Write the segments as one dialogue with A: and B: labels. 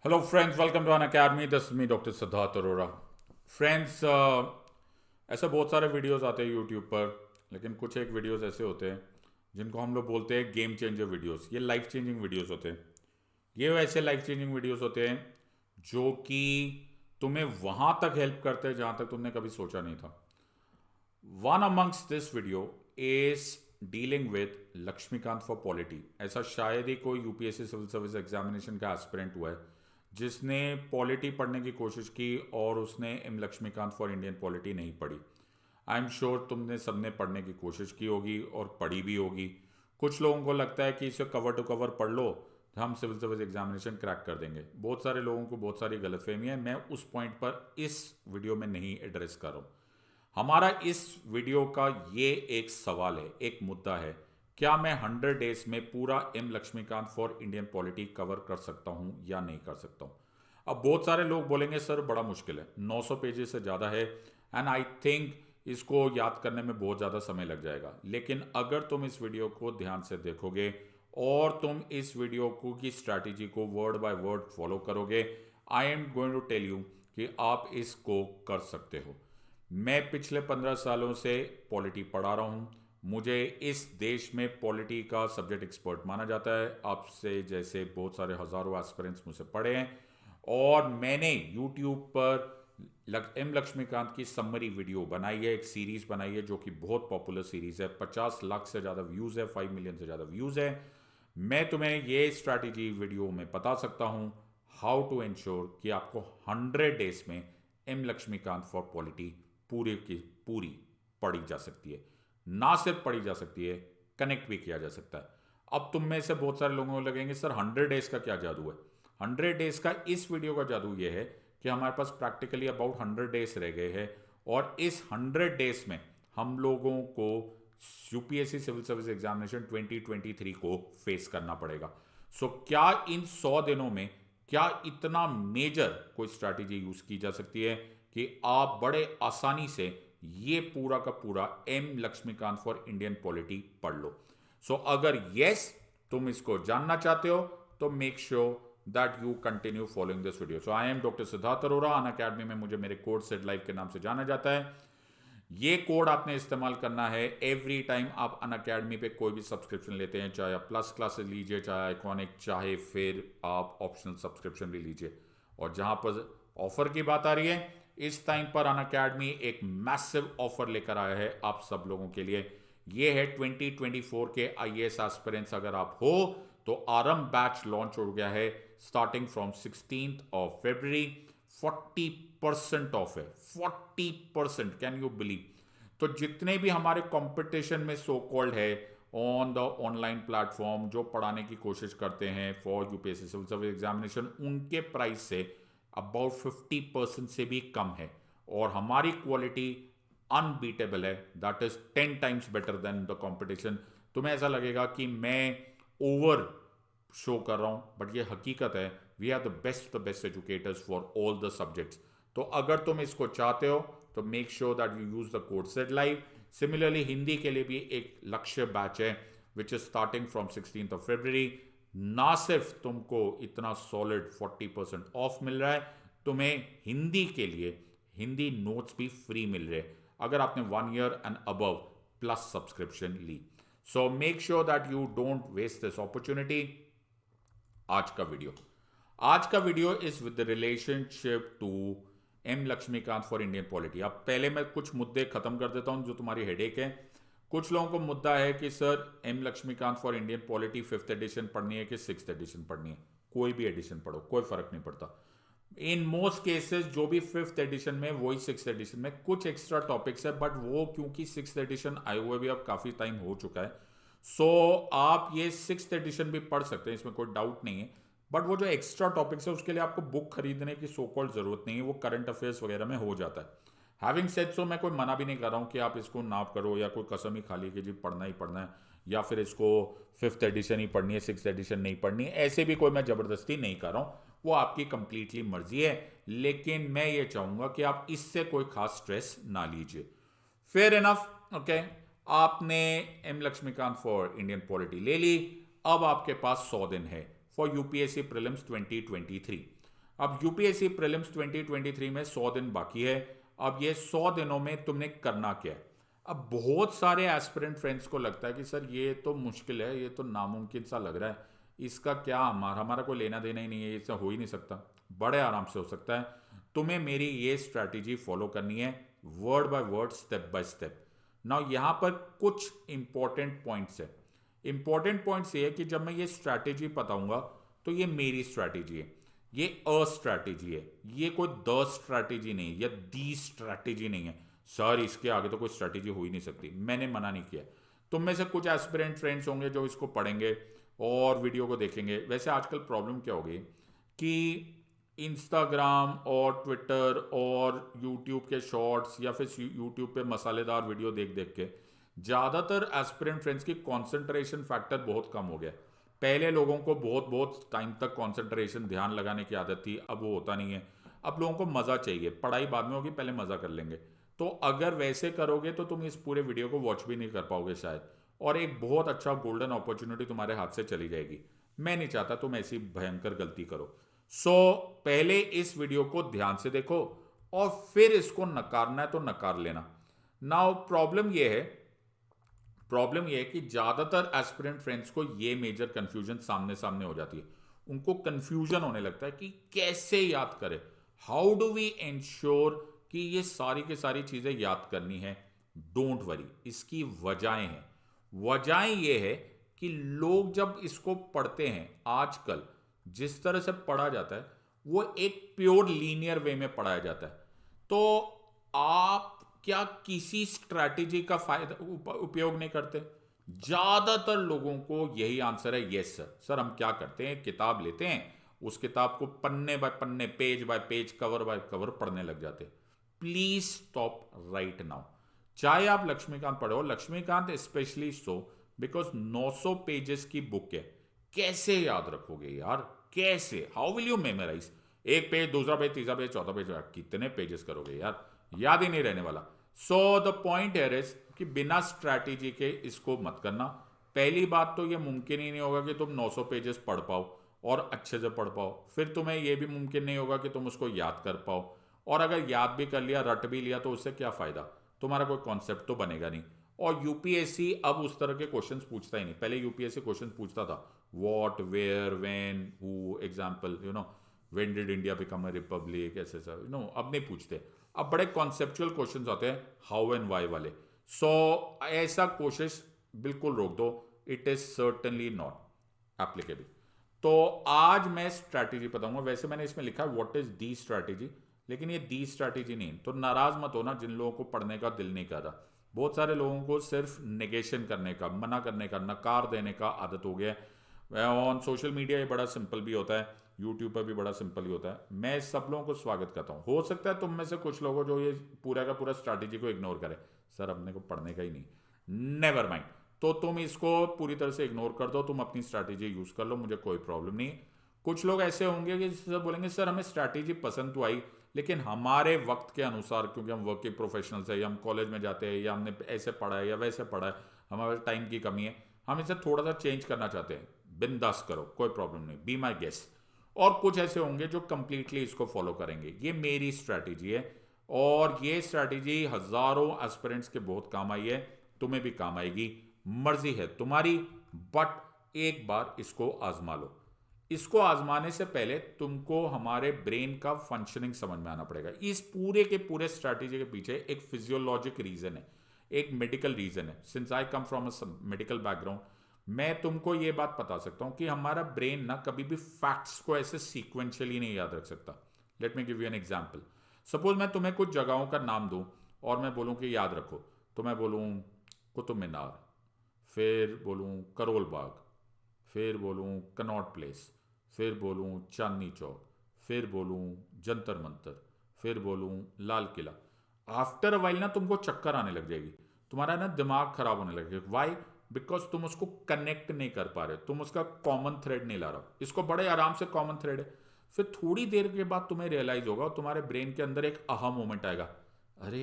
A: Hello, friends. Welcome to an academy. This is me, Dr. Siddharth Arora. Friends, ऐसे बहुत सारे videos आते हैं यूट्यूब पर, लेकिन कुछ एक वीडियोस ऐसे होते हैं जिनको हम लोग बोलते हैं गेम चेंजर वीडियोस। ये लाइफ चेंजिंग वीडियोस होते हैं। ये वैसे लाइफ चेंजिंग वीडियोस होते हैं जो कि तुम्हें वहाँ तक हेल्प करते हैं जहाँ तक तुमने कभी सोचा नहीं था। One amongst this video is dealing with Laxmikanth for polity. ऐसा शायद ही कोई यूपीएससी सिविल सर्विस एग्जामिनेशन का एस्पिरेंट हुआ है जिसने पॉलिटी पढ़ने की कोशिश की और उसने M Laxmikanth for Indian polity नहीं पढ़ी। आई एम श्योर तुमने सबने पढ़ने की कोशिश की होगी और पढ़ी भी होगी। कुछ लोगों को लगता है कि इसे कवर टू कवर पढ़ लो तो हम सिविल सर्विस एग्जामिनेशन क्रैक कर देंगे। बहुत सारे लोगों को बहुत सारी गलतफहमी है। मैं उस पॉइंट पर इस वीडियो में नहीं एड्रेस कर रहा हूँ। हमारा इस वीडियो का ये एक सवाल है, एक मुद्दा है, क्या मैं 100 डेज में पूरा M Laxmikanth for Indian polity cover कर सकता हूं या नहीं कर सकता हूं। अब बहुत सारे लोग बोलेंगे सर बड़ा मुश्किल है, 900 पेजेस से ज़्यादा है एंड आई थिंक इसको याद करने में बहुत ज़्यादा समय लग जाएगा। लेकिन अगर तुम इस वीडियो को ध्यान से देखोगे और तुम इस वीडियो को की स्ट्रैटेजी को वर्ड बाय वर्ड फॉलो करोगे, I am going to tell you कि आप इसको कर सकते हो। मैं पिछले 15 सालों से पॉलिटी पढ़ा रहा हूँ। मुझे इस देश में पॉलिटी का सब्जेक्ट एक्सपर्ट माना जाता है। आपसे जैसे बहुत सारे हज़ारों एस्पिरेंट्स मुझसे पढ़े हैं और मैंने यूट्यूब पर एम लक्ष्मीकांत की समरी वीडियो बनाई है, एक सीरीज़ बनाई है जो कि बहुत पॉपुलर सीरीज़ है। 50 लाख से ज़्यादा व्यूज़ है, 5 मिलियन से ज़्यादा व्यूज़ है। मैं तुम्हें ये स्ट्रैटेजी वीडियो में बता सकता हूँ हाउ टू इंश्योर कि आपको 100 डेज में एम लक्ष्मीकांत फॉर पॉलिटी पूरी की पूरी पढ़ी जा सकती है। ना सिर्फ पढ़ी जा सकती है, कनेक्ट भी किया जा सकता है। अब तुम में से बहुत सारे लोगों को लगेंगे सर 100 डेज का क्या जादू है। 100 डेज का इस वीडियो का जादू ये है कि हमारे पास प्रैक्टिकली अबाउट 100 डेज रह गए हैं और इस 100 डेज में हम लोगों को यूपीएससी सिविल सर्विस एग्जामिनेशन 2023 को फेस करना पड़ेगा। सो क्या इन 100 दिनों में क्या इतना मेजर कोई स्ट्रैटेजी यूज की जा सकती है कि आप बड़े आसानी से ये पूरा का पूरा M Laxmikanth for Indian polity पढ़ लो। सो अगर यस तुम इसको जानना चाहते हो तो make sure that you continue following this video. So I am doctor Siddharth Arora. Unacademy में मुझे मेरे कोड सेट लाइव के नाम से जाना जाता है। ये कोड आपने इस्तेमाल करना है एवरी टाइम आप अन अकेडमी पे कोई भी सब्सक्रिप्शन लेते हैं, चाहे आप प्लस क्लासेस लीजिए, चाहे आइकॉनिक, चाहे फिर आप ऑप्शनल सब्सक्रिप्शन भी लीजिए। और जहां पर ऑफर की बात आ रही है, इस टाइम पर अन अकेडमी एक मैसिव ऑफर लेकर आया है आप सब लोगों के लिए। ये है 2024 के आईएएस एस्पिरेंट्स अगर आप हो तो आरंभ बैच लॉन्च हो गया है स्टार्टिंग फ्रॉम 16 फरवरी। 40% ऑफ है, 40%, कैन यू बिलीव। तो जितने भी हमारे कंपटीशन में सो कॉल्ड है ऑन द ऑनलाइन प्लेटफॉर्म जो पढ़ाने की कोशिश करते हैं for UPSC civil service examination, उनके प्राइस से अबाउट 50% से भी कम है और हमारी क्वालिटी अनबीटेबल है। That is 10 times better than the competition. तुम्हें ऐसा लगेगा कि मैं ओवर शो कर रहा हूं, बट ये हकीकत है। We are the best educators for all the subjects. तो अगर तुम इसको चाहते हो तो make sure that you use the code Sid live. Similarly Hindi के लिए भी एक लक्ष्य बैच है which is starting from 16 February. ना सिर्फ तुमको इतना सॉलिड 40% ऑफ मिल रहा है, तुम्हें हिंदी के लिए हिंदी नोट्स भी फ्री मिल रहे हैं अगर आपने 1 year and above plus subscription ली। So make sure that you don't waste this opportunity. आज का video is with relationship to M Laxmikanth for Indian polity. अब पहले मैं कुछ मुद्दे खत्म कर देता हूं जो तुम्हारी हेडेक है। कुछ लोगों को मुद्दा है कि sir M Laxmikanth for Indian polity 5th edition पढ़नी है कि 6th एडिशन पढ़नी है। कोई भी एडिशन पढ़ो, कोई फर्क नहीं पड़ता। इन मोस्ट केसेस जो भी 5th एडिशन में वही 6th एडिशन में, कुछ एक्स्ट्रा टॉपिक्स है बट वो क्योंकि 6th एडिशन आए हुए भी अब काफी टाइम हो चुका है। सो आप ये 6th एडिशन भी पढ़ सकते हैं, इसमें कोई डाउट नहीं है। बट वो जो एक्स्ट्रा टॉपिक्स है उसके लिए आपको बुक खरीदने की सो कॉल्ड जरूरत नहीं है, वो करंट अफेयर्स वगैरह में हो जाता है। हैविंग सेड सो मैं कोई मना भी नहीं कर रहा हूँ कि आप इसको ना करो या कोई कसम ही खा ली कि जी पढ़ना ही पढ़ना है या फिर इसको 5th एडिशन ही पढ़नी है, 6th एडिशन नहीं पढ़नी है। ऐसे भी कोई मैं ज़बरदस्ती नहीं कर रहा हूँ, वो आपकी कंप्लीटली मर्जी है। लेकिन मैं ये चाहूँगा कि आप इससे कोई खास स्ट्रेस ना लीजिए। Fair enough, okay. आपने M Laxmikanth for Indian polity ले ली। अब आपके पास 100 दिन है फॉर यूपीएससी प्रीलिम्स 2023। अब यूपीएससी प्रीलिम्स 2023 में 100 दिन बाकी है। अब ये 100 दिनों में तुमने करना क्या है? अब बहुत सारे एस्पिरेंट फ्रेंड्स को लगता है कि सर ये तो मुश्किल है, ये तो नामुमकिन सा लग रहा है, इसका क्या हमारा हमारा कोई लेना देना ही नहीं है, इससे हो ही नहीं सकता। बड़े आराम से हो सकता है। तुम्हें मेरी ये स्ट्रैटेजी फॉलो करनी है, word by word, step by step. Now यहाँ पर कुछ इंपॉर्टेंट पॉइंट्स है। इंपॉर्टेंट पॉइंट्स ये है कि जब मैं ये स्ट्रैटेजी बताऊंगा तो ये मेरी स्ट्रैटेजी है, ये अ स्ट्रैटेजी है, ये कोई द स्ट्रैटेजी नहीं है या दी स्ट्रैटेजी नहीं है। सर इसके आगे तो कोई स्ट्रैटेजी हो ही नहीं सकती, मैंने मना नहीं किया। तुम में से कुछ एस्पिरेंट फ्रेंड्स होंगे जो इसको पढ़ेंगे और वीडियो को देखेंगे। वैसे आजकल प्रॉब्लम क्या हो गई कि इंस्टाग्राम और ट्विटर और यूट्यूब के शॉर्ट्स या फिर यूट्यूब पे मसालेदार वीडियो देख देख के ज़्यादातर एस्पिरेंट फ्रेंड्स की कंसंट्रेशन फैक्टर बहुत कम हो गया। पहले लोगों को बहुत बहुत टाइम तक कंसंट्रेशन ध्यान लगाने की आदत थी, अब वो होता नहीं है। अब लोगों को मज़ा चाहिए, पढ़ाई बाद में होगी, पहले मज़ा कर लेंगे। तो अगर वैसे करोगे तो तुम इस पूरे वीडियो को वॉच भी नहीं कर पाओगे शायद, और एक बहुत अच्छा गोल्डन अपॉर्चुनिटी तुम्हारे हाथ से चली जाएगी। मैं नहीं चाहता तुम ऐसी भयंकर गलती करो। सो पहले इस वीडियो को ध्यान से देखो और फिर इसको नकारना है तो नकार लेना। नाउ प्रॉब्लम यह है कि ज्यादातर एस्पिरेंट फ्रेंड्स को ये मेजर कंफ्यूजन सामने सामने हो जाती है। उनको कंफ्यूजन होने लगता है कि कैसे याद करें, हाउ डू वी इंश्योर कि ये सारी की सारी चीजें याद करनी है। डोंट वरी, इसकी वजहें हैं। वजहें ये है कि लोग जब इसको पढ़ते हैं, आजकल जिस तरह से पढ़ा जाता है वो एक प्योर लीनियर वे में पढ़ाया जाता है। तो आप क्या किसी स्ट्रैटेजी का फायदा उपयोग नहीं करते? ज्यादातर लोगों को यही आंसर है, यस सर। सर हम क्या करते हैं, किताब लेते हैं, उस किताब को पन्ने बाय पन्ने, page by page, cover by cover पढ़ने लग जाते हैं। Please stop right now. चाहे आप लक्ष्मीकांत पढ़ो, Laxmikanth specially so because 900 pages की बुक है। कैसे याद रखोगे यार, कैसे, हाउ विल यू मेमोराइज? एक पेज, दूसरा पेज, तीसरा पेज, चौथा पेज, कितने पेजेस करोगे यार, याद ही नहीं रहने वाला। So the point here is कि बिना स्ट्रैटेजी के इसको मत करना। पहली बात तो ये मुमकिन ही नहीं होगा कि तुम 900 पेजेस पढ़ पाओ और अच्छे से पढ़ पाओ। फिर तुम्हें यह भी मुमकिन नहीं होगा कि तुम उसको याद कर पाओ, और अगर याद भी कर लिया, रट भी लिया, तो उससे क्या फायदा? तुम्हारा कोई कॉन्सेप्ट तो बनेगा नहीं। और यूपीएससी अब उस तरह के क्वेश्चंस पूछता ही नहीं। पहले यूपीएससी क्वेश्चंस पूछता था, what, where, when, who, example, when did India become a republic, ऐसे अब नहीं पूछते। अब बड़े कॉन्सेप्चुअल क्वेश्चंस आते हैं, हाउ एंड वाई वाले। सो ऐसा कोशिश बिल्कुल रोक दो, it is certainly not applicable. तो आज मैं स्ट्रैटेजी बताऊंगा। वैसे मैंने इसमें लिखा है व्हाट इज दी स्ट्रैटेजी, लेकिन ये दी स्ट्रैटेजी नहीं। तो नाराज मत होना जिन लोगों को पढ़ने का दिल नहीं कर रहा। बहुत सारे लोगों को सिर्फ नेगेशन करने का, मना करने का, नकार देने का आदत हो गया है। ऑन सोशल मीडिया ये बड़ा सिंपल भी होता है, यूट्यूब पर भी बड़ा सिंपल ही होता है। मैं सब लोगों को स्वागत करता हूँ। हो सकता है तुम में से कुछ लोगों जो ये पूरा का पूरा स्ट्रैटेजी को इग्नोर करे, सर अपने को पढ़ने का ही नहीं, नेवर माइंड। तो तुम इसको पूरी तरह से इग्नोर कर दो, तुम अपनी स्ट्रैटेजी यूज कर लो, मुझे कोई प्रॉब्लम नहीं है। कुछ लोग ऐसे होंगे कि सर बोलेंगे सर हमें स्ट्रैटेजी पसंद तो आई, लेकिन हमारे वक्त के अनुसार, क्योंकि हम वर्किंग प्रोफेशनल्स है, या हम कॉलेज में जाते हैं, या हमने ऐसे पढ़ा है या वैसे पढ़ा है, हमारे टाइम की कमी है, हम इसे थोड़ा सा चेंज करना चाहते हैं। बिंदास करो, कोई प्रॉब्लम नहीं, बी माई गेस्ट। और कुछ ऐसे होंगे जो कंप्लीटली इसको फॉलो करेंगे। ये मेरी स्ट्रैटेजी है, और ये स्ट्रैटेजी हजारों एस्पिरेंट्स के बहुत काम आई है, तुम्हें भी काम आएगी। मर्जी है तुम्हारी, बट एक बार इसको आजमा लो। इसको आजमाने से पहले तुमको हमारे ब्रेन का फंक्शनिंग समझ में आना पड़ेगा। इस पूरे के पूरे स्ट्रैटेजी के पीछे एक फिजियोलॉजिक रीजन है, एक मेडिकल रीजन है। Since I come from a medical background, मैं तुमको ये बात बता सकता हूं कि हमारा ब्रेन ना कभी भी फैक्ट्स को ऐसे सीक्वेंशियली नहीं याद रख सकता। Let me give you an example. Suppose मैं तुम्हें कुछ जगहों का नाम दूं और मैं बोलूं कि याद रखो, तो मैं बोलूं कुतुब मीनार, फिर बोलूं करोल बाग, फिर बोलूं कनॉट प्लेस, फिर बोलूं चांदनी चौक, फिर बोलूं जंतर मंतर, फिर बोलूं Lal Qila. After a while ना तुमको चक्कर आने लग जाएगी, तुम्हारा ना दिमाग खराब होने लगेगा। वाई? बिकॉज तुम उसको कनेक्ट नहीं कर पा रहे, तुम उसका कॉमन थ्रेड नहीं ला रहे हो। इसको बड़े आराम से कॉमन थ्रेड है। फिर थोड़ी देर के बाद तुम्हें रियलाइज होगा और तुम्हारे ब्रेन के अंदर एक आहा मोमेंट आएगा, अरे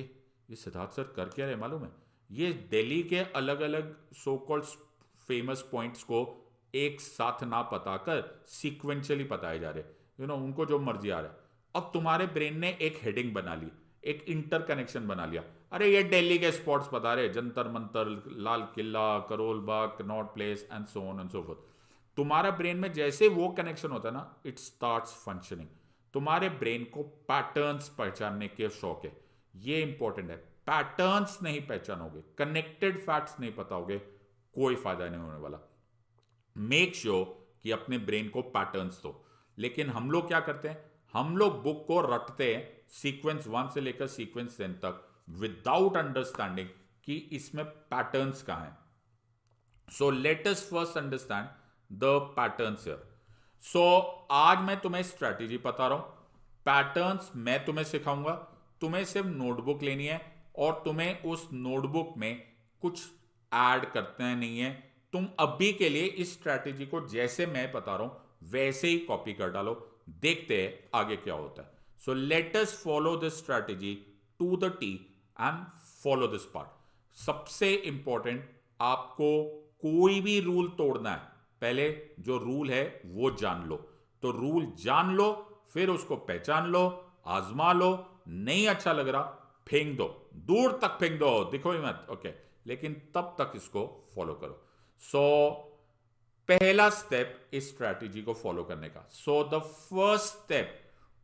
A: ये सिद्धार्थ सर कर क्या रहे मालूम है, ये दिल्ली के अलग अलग सो कॉल्ड फेमस पॉइंट्स को एक साथ ना बताकर सीक्वेंशियली बताए जा रहे। उनको जो मर्जी आ रहा है। अब तुम्हारे ब्रेन ने एक हेडिंग बना ली, एक इंटर कनेक्शन बना लिया, अरे ये दिल्ली के स्पॉट्स बता रहे, Jantar Mantar, Lal Qila, Karol Bagh, Connaught Place and so on and so forth. तुम्हारा ब्रेन में जैसे वो कनेक्शन होता है ना, इट स्टार्ट्स फंक्शनिंग। तुम्हारे ब्रेन को पैटर्न्स पहचानने के शौक है, ये इंपॉर्टेंट है। पैटर्न्स नहीं पहचानोगे, कनेक्टेड फैक्ट्स नहीं पता होगे, कोई फायदा नहीं होने वाला। मेक श्योर कि अपने ब्रेन को पैटर्न्स दो। लेकिन हम लोग क्या करते हैं, हम लोग बुक को रटते हैं सीक्वेंस 1 से लेकर सीक्वेंस 10 तक, विदाउट अंडरस्टैंडिंग कि इसमें पैटर्न्स कहां हैं। So let us first understand the patterns here. So आज मैं तुम्हें स्ट्रैटेजी बता रहा हूं, पैटर्न्स मैं तुम्हें सिखाऊंगा। तुम्हें सिर्फ नोटबुक लेनी है और तुम्हें उस नोटबुक में कुछ ऐड करते नहीं है। तुम अभी के लिए इस स्ट्रैटेजी को जैसे मैं बता रहा हूं वैसे ही कॉपी कर डालो, देखते हैं आगे क्या होता है। So let us follow this strategy to the T and follow this part. सबसे इंपॉर्टेंट, आपको कोई भी रूल तोड़ना है, पहले जो रूल है वो जान लो। तो रूल जान लो, फिर उसको पहचान लो, आजमा लो, नहीं अच्छा लग रहा फेंक दो, दूर तक फेंक दो, दिखो ही मत, ओके। लेकिन तब तक इसको फॉलो करो। सो पहला स्टेप इस स्ट्रैटेजी को फॉलो करने का, so the first step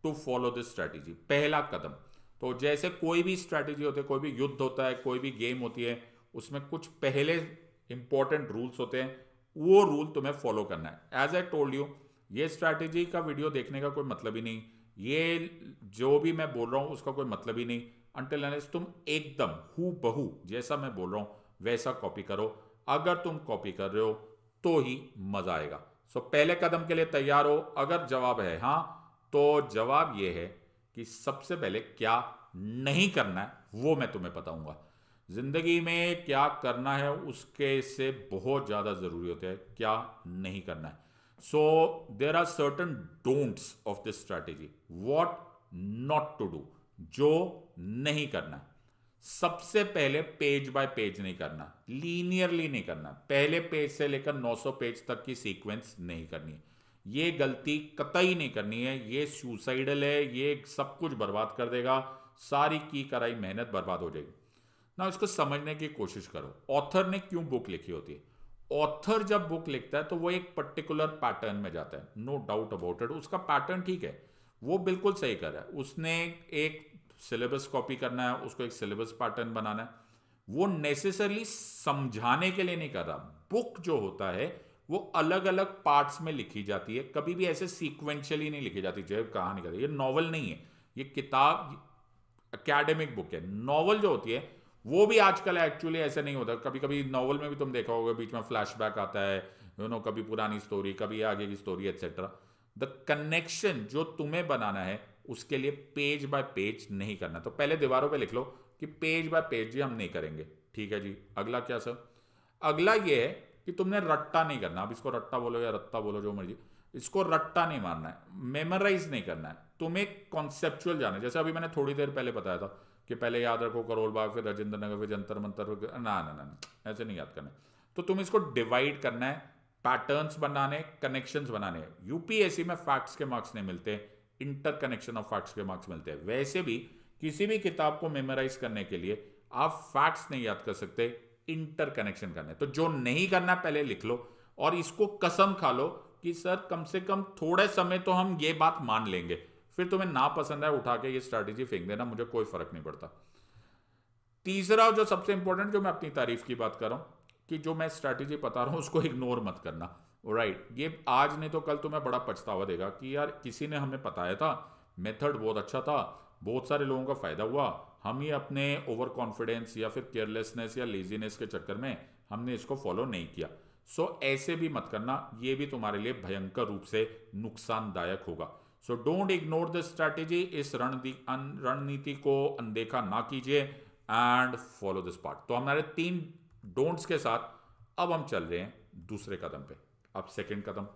A: to follow this strategy, पहला कदम। तो जैसे कोई भी स्ट्रैटेजी होती है, कोई भी युद्ध होता है, कोई भी गेम होती है, उसमें कुछ पहले इंपॉर्टेंट रूल्स होते हैं, वो रूल तुम्हें फॉलो करना है। एज आई टोल्ड यू, ये स्ट्रैटेजी का वीडियो देखने का कोई मतलब ही नहीं, ये जो भी मैं बोल रहा हूं उसका कोई मतलब ही नहीं, अनटिल अनलेस तुम एकदम हू बहू जैसा मैं बोल रहा हूं वैसा कॉपी करो। अगर तुम कॉपी कर रहे हो तो ही मजा आएगा। सो पहले कदम के लिए तैयार हो? अगर जवाब है हाँ, तो जवाब यह है कि सबसे पहले क्या नहीं करना है वो मैं तुम्हें बताऊंगा। जिंदगी में क्या करना है उसके से बहुत ज्यादा जरूरी होता है क्या नहीं करना है। So there are certain don'ts of this strategy, what not to do, जो नहीं करना है। सबसे पहले पेज बाय पेज नहीं करना, लीनियरली नहीं करना, पहले पेज से लेकर 900 पेज तक की सीक्वेंस नहीं करनी है। ये गलती कतई नहीं करनी है, ये सुसाइडल है, ये सब कुछ बर्बाद कर देगा, सारी की कराई मेहनत बर्बाद हो जाएगी ना। इसको समझने की कोशिश करो, ऑथर ने क्यों बुक लिखी होती है। ऑथर जब बुक लिखता है तो वो एक पर्टिकुलर पैटर्न में जाता है, नो डाउट अबाउट इट। उसका पैटर्न ठीक है, वो बिल्कुल सही कर रहा है, उसने एक सिलेबस कॉपी करना है, उसको एक सिलेबस पैटर्न बनाना है, वो नेसेसरली समझाने के लिए नहीं कर रहा। बुक जो होता है वो अलग अलग पार्ट्स में लिखी जाती है, कभी भी ऐसे सीक्वेंशियली नहीं लिखी जाती जैसे कहानी करती है। ये नॉवल नहीं है, ये किताब एकेडमिक बुक है। नॉवल जो होती है वो भी आजकल एक्चुअली ऐसे नहीं होता, कभी कभी नॉवल में भी तुम देखा होगा बीच में फ्लैशबैक आता है, कभी पुरानी स्टोरी, कभी आगे की स्टोरी एक्सेट्रा। द कनेक्शन जो तुम्हें बनाना है उसके लिए पेज बाय पेज नहीं करना। तो पहले दीवारों पे लिख लो कि पेज बाय पेज जी हम नहीं करेंगे, ठीक है जी। अगला क्या सर? अगला ये है कि तुमने रट्टा नहीं करना। अब इसको रट्टा बोलो या रत्ता बोलो, जो मर्जी, इसको रट्टा नहीं मारना है, मेमोराइज नहीं करना है, तुम्हें कॉन्सेप्चुअल जाना है। जैसे अभी मैंने थोड़ी देर पहले बताया था कि पहले याद रखो करोल बाग, फिर राजेंद्र नगर, फिर जंतर मंतर, ना ना ना, ऐसे नहीं याद करना। तो तुम इसको डिवाइड करना है, पैटर्न्स बनाने, कनेक्शंस बनाने हैं। यूपीएससी में फैक्ट्स के मार्क्स नहीं मिलते, इंटर कनेक्शन ऑफ फैक्ट्स के मार्क्स मिलते हैं। वैसे भी किसी भी किताब को मेमोराइज करने के लिए आप फैक्ट्स नहीं याद कर सकते, इंटर कनेक्शन करने। तो जो नहीं करना पहले लिख लो और इसको कसम खा लो कि सर कम से कम थोड़े समय तो हम ये बात मान लेंगे, फिर तुम्हें ना पसंद है उठा के ये स्ट्रैटेजी फेंक देना, मुझे कोई फर्क नहीं पड़ता। तीसरा जो सबसे इंपॉर्टेंट, जो मैं अपनी तारीफ की बात कर रहा हूं कि जो मैं स्ट्रैटेजी बता रहा हूं उसको इग्नोर मत करना, राइट। ये आज नहीं तो कल तुम्हें बड़ा पछतावा देगा कि यार किसी ने हमें बताया था, मेथड बहुत अच्छा था, बहुत सारे लोगों का फायदा हुआ, हम ही अपने ओवर कॉन्फिडेंस या फिर केयरलेसनेस या लेजीनेस के चक्कर में हमने इसको फॉलो नहीं किया। सो ऐसे भी मत करना, ये भी तुम्हारे लिए भयंकर रूप से नुकसानदायक होगा। So don't ignore the strategy, इस रणनीति को अनदेखा ना कीजिए एंड फॉलो दिस पार्ट। तो हमारे 3 डोंट्स के साथ अब हम चल रहे हैं दूसरे कदम पे। अब सेकंड कदम,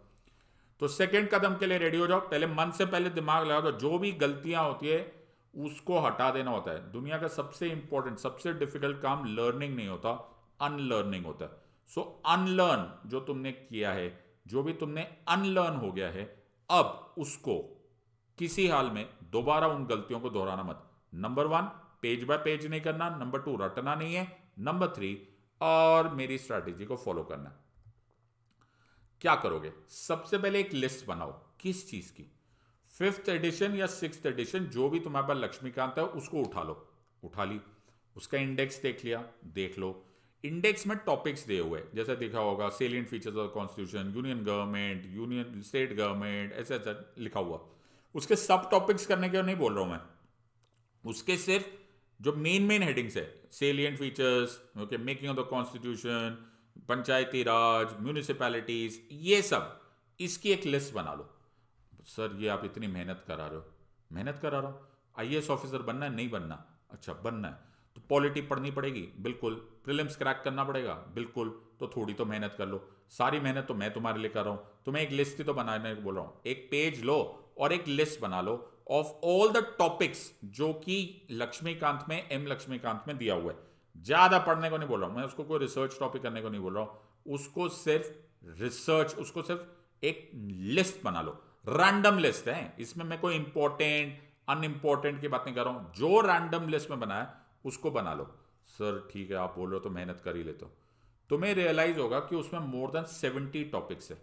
A: तो सेकंड कदम के लिए रेडी हो जाओ। पहले मन से पहले दिमाग लगा दो, जो भी गलतियां होती है उसको हटा देना होता है। दुनिया का सबसे इंपॉर्टेंट, सबसे डिफिकल्ट काम लर्निंग नहीं होता, अनलर्निंग होता है। सो अनलर्न जो तुमने किया है, जो भी तुमने अनलर्न हो गया है, अब उसको किसी हाल में दोबारा उन गलतियों को दोहराना मत। नंबर 1, पेज बाय पेज नहीं करना। नंबर 2, रटना नहीं है। नंबर 3, और मेरी स्ट्रैटेजी को फॉलो करना। क्या करोगे? सबसे पहले एक लिस्ट बनाओ। किस चीज की? 5th एडिशन या 6th एडिशन, जो भी तुम्हारे पास लक्ष्मीकांत है उसको उठा लो। उठा ली, उसका इंडेक्स देख लिया, देख लो। इंडेक्स में टॉपिक्स दिए हुए, जैसे देखा होगा salient features of constitution, union government, union state government, ऐसे ऐसा लिखा हुआ। उसके सब टॉपिक्स करने के नहीं बोल रहा हूं मैं, उसके सिर्फ जो मेन हेडिंग्स है, salient features, okay, making of the constitution, Panchayati Raj, municipalities, ये सब, इसकी एक लिस्ट बना लो। सर ये आप इतनी मेहनत करा रहे हो। मेहनत करा रहा हूँ। आईएएस ऑफिसर बनना है, नहीं बनना? अच्छा बनना है तो पॉलिटी पढ़नी पड़ेगी, बिल्कुल। प्रीलिम्स क्रैक करना पड़ेगा, बिल्कुल। तो थोड़ी तो मेहनत कर लो। सारी मेहनत तो मैं तुम्हारे लिए कर रहा हूँ, तुम्हें एक लिस्ट ही तो बनाने को बोल रहा हूँ। एक पेज लो और एक लिस्ट बना लो ऑफ ऑल द टॉपिक्स जो कि लक्ष्मीकांत में, एम लक्ष्मीकांत में दिया हुआ है। ज्यादा पढ़ने को नहीं बोल रहा हूं मैं, उसको कोई रिसर्च टॉपिक करने को नहीं बोल रहा हूं, उसको सिर्फ रिसर्च, उसको सिर्फ एक लिस्ट बना लो। रैंडम लिस्ट है, इसमें मैं कोई इंपॉर्टेंट अनइंपॉर्टेंट की बात नहीं कर रहा हूं। जो रैंडम लिस्ट में बनाया उसको बना लो। सर ठीक है, आप बोल रहे हो तो मेहनत कर ही लेते हो। तुम्हें रियलाइज होगा कि उसमें मोर देन 70 टॉपिक्स है।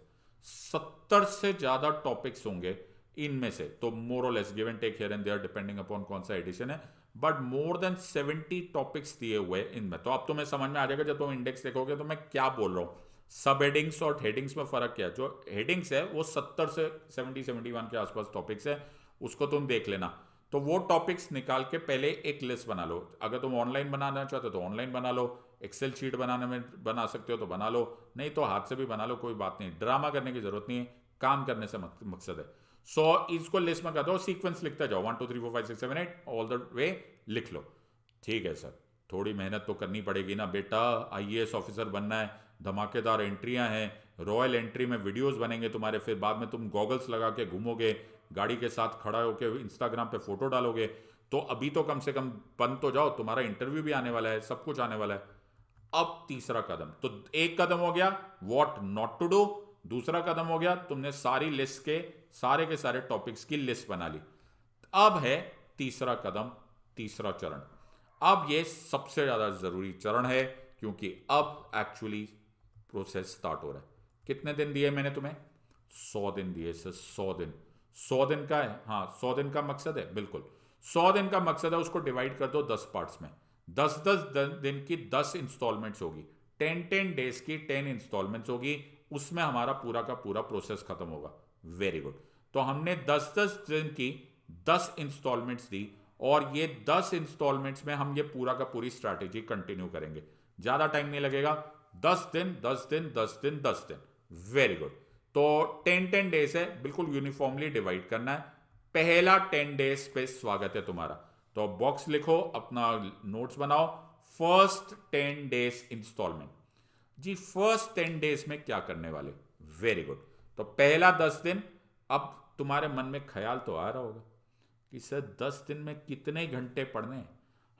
A: 70 से ज्यादा टॉपिक्स होंगे इनमें से। तो मोर और less give and take here and there depending upon कौन सा एडिशन है, बट मोर देन 70 टॉपिक्स दिए हुए इनमें। तो अब तुम्हें समझ में आ जाएगा जब तुम इंडेक्स देखोगे तो मैं क्या बोल रहा हूं। सब हेडिंग्स और हेडिंग्स में फर्क क्या है? जो हेडिंग्स है वो 70 से 71 के आसपास टॉपिक्स है, उसको तुम देख लेना। तो वो टॉपिक्स निकाल के पहले एक लिस्ट बना लो। अगर तुम ऑनलाइन बनाना चाहते हो तो ऑनलाइन बना लो, एक्सेल शीट बनाने में बना सकते हो तो बना लो, नहीं तो हाथ से भी बना लो, कोई बात नहीं। ड्रामा करने की जरूरत नहीं है, काम करने से मकसद है। इसको लिस्ट में कर दो, सीक्वेंस लिखते जाओ, 1 2 3 4 5 6 7 8 ऑल द वे लिख लो। ठीक है सर, थोड़ी मेहनत तो करनी पड़ेगी ना बेटा, आईएएस ऑफिसर बनना है, धमाकेदार एंट्रियां हैं, रॉयल एंट्री में वीडियोस बनेंगे तुम्हारे, फिर बाद में तुम गॉगल्स लगा के घूमोगे, गाड़ी के साथ खड़ा होकर इंस्टाग्राम पे फोटो डालोगे। तो अभी तो कम से कम बन तो जाओ, तुम्हारा इंटरव्यू भी आने वाला है, सब कुछ आने वाला है। अब तीसरा कदम, तो एक कदम हो गया व्हाट नॉट टू डू, दूसरा कदम हो गया तुमने सारी लिस्ट के सारे टॉपिक्स की लिस्ट बना ली। अब है तीसरा कदम, तीसरा चरण। अब ये सबसे ज्यादा जरूरी चरण है, क्योंकि अब एक्चुअली प्रोसेस स्टार्ट हो रहा है। कितने दिन दिए मैंने तुम्हें? 100 दिन दिए सर, 100 दिन। 100 दिन का है, हाँ 100 दिन का मकसद है, बिल्कुल 100 दिन का मकसद है। उसको डिवाइड कर दो 10 पार्ट्स में, 10 दिन की 10 इंस्टॉलमेंट्स होगी, 10 डेज की 10 इंस्टॉलमेंट्स होगी, उसमें हमारा पूरा का पूरा प्रोसेस खत्म होगा। Very good. तो हमने 10 दिन की 10 इंस्टॉलमेंट्स दी, और ये 10 इंस्टॉलमेंट्स में हम ये पूरा का पूरी स्ट्रैटेजी कंटिन्यू करेंगे। ज्यादा टाइम नहीं लगेगा, 10 दिन 10 दिन 10 दिन 10 दिन। Very good. तो 10 डेज है, बिल्कुल यूनिफॉर्मली डिवाइड करना है। पहला 10 डेज पे स्वागत है तुम्हारा। तो बॉक्स लिखो, अपना नोट्स बनाओ, फर्स्ट 10 डेज इंस्टॉलमेंट। जी फर्स्ट 10 डेज में क्या करने वाले? Very good. तो पहला 10 दिन, अब तुम्हारे मन में ख्याल तो आ रहा होगा कि सर 10 दिन में कितने घंटे पढ़ने हैं?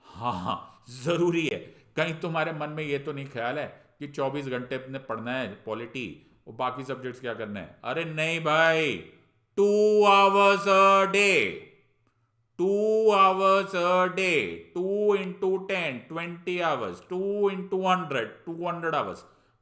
A: हाँ जरूरी है। कहीं तुम्हारे मन में ये तो नहीं ख्याल है कि 24 घंटे अपने पढ़ना है पॉलिटी और बाकी सब्जेक्ट्स क्या करना है? अरे नहीं भाई, 2 hours a day, 2 hours a day, 2 into 10, 20 hours, 2 into 100, 200 hours।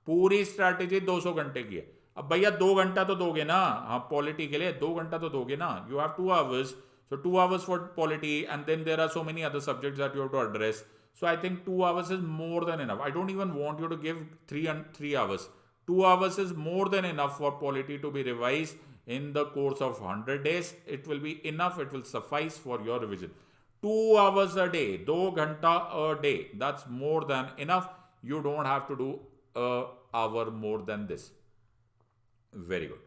A: पूरी स्ट्रैटेजी 200 घंटे की है। अब भैया 2 घंटा तो दोगे ना, हाँ पॉलिटी के लिए 2 घंटा तो दोगे ना। You have 2 hours, so 2 hours for polity, and then there are so many other subjects that you have to address. So I think 2 hours is more than enough. I don't even want you to give 3 hours. 2 hours is more than enough for polity to be revised in the course of 100 days. It will be enough, it will suffice for your revision. 2 hours a day, 2 घंटा a day, that's more than enough. You don't have to do a hour more than this. Very good.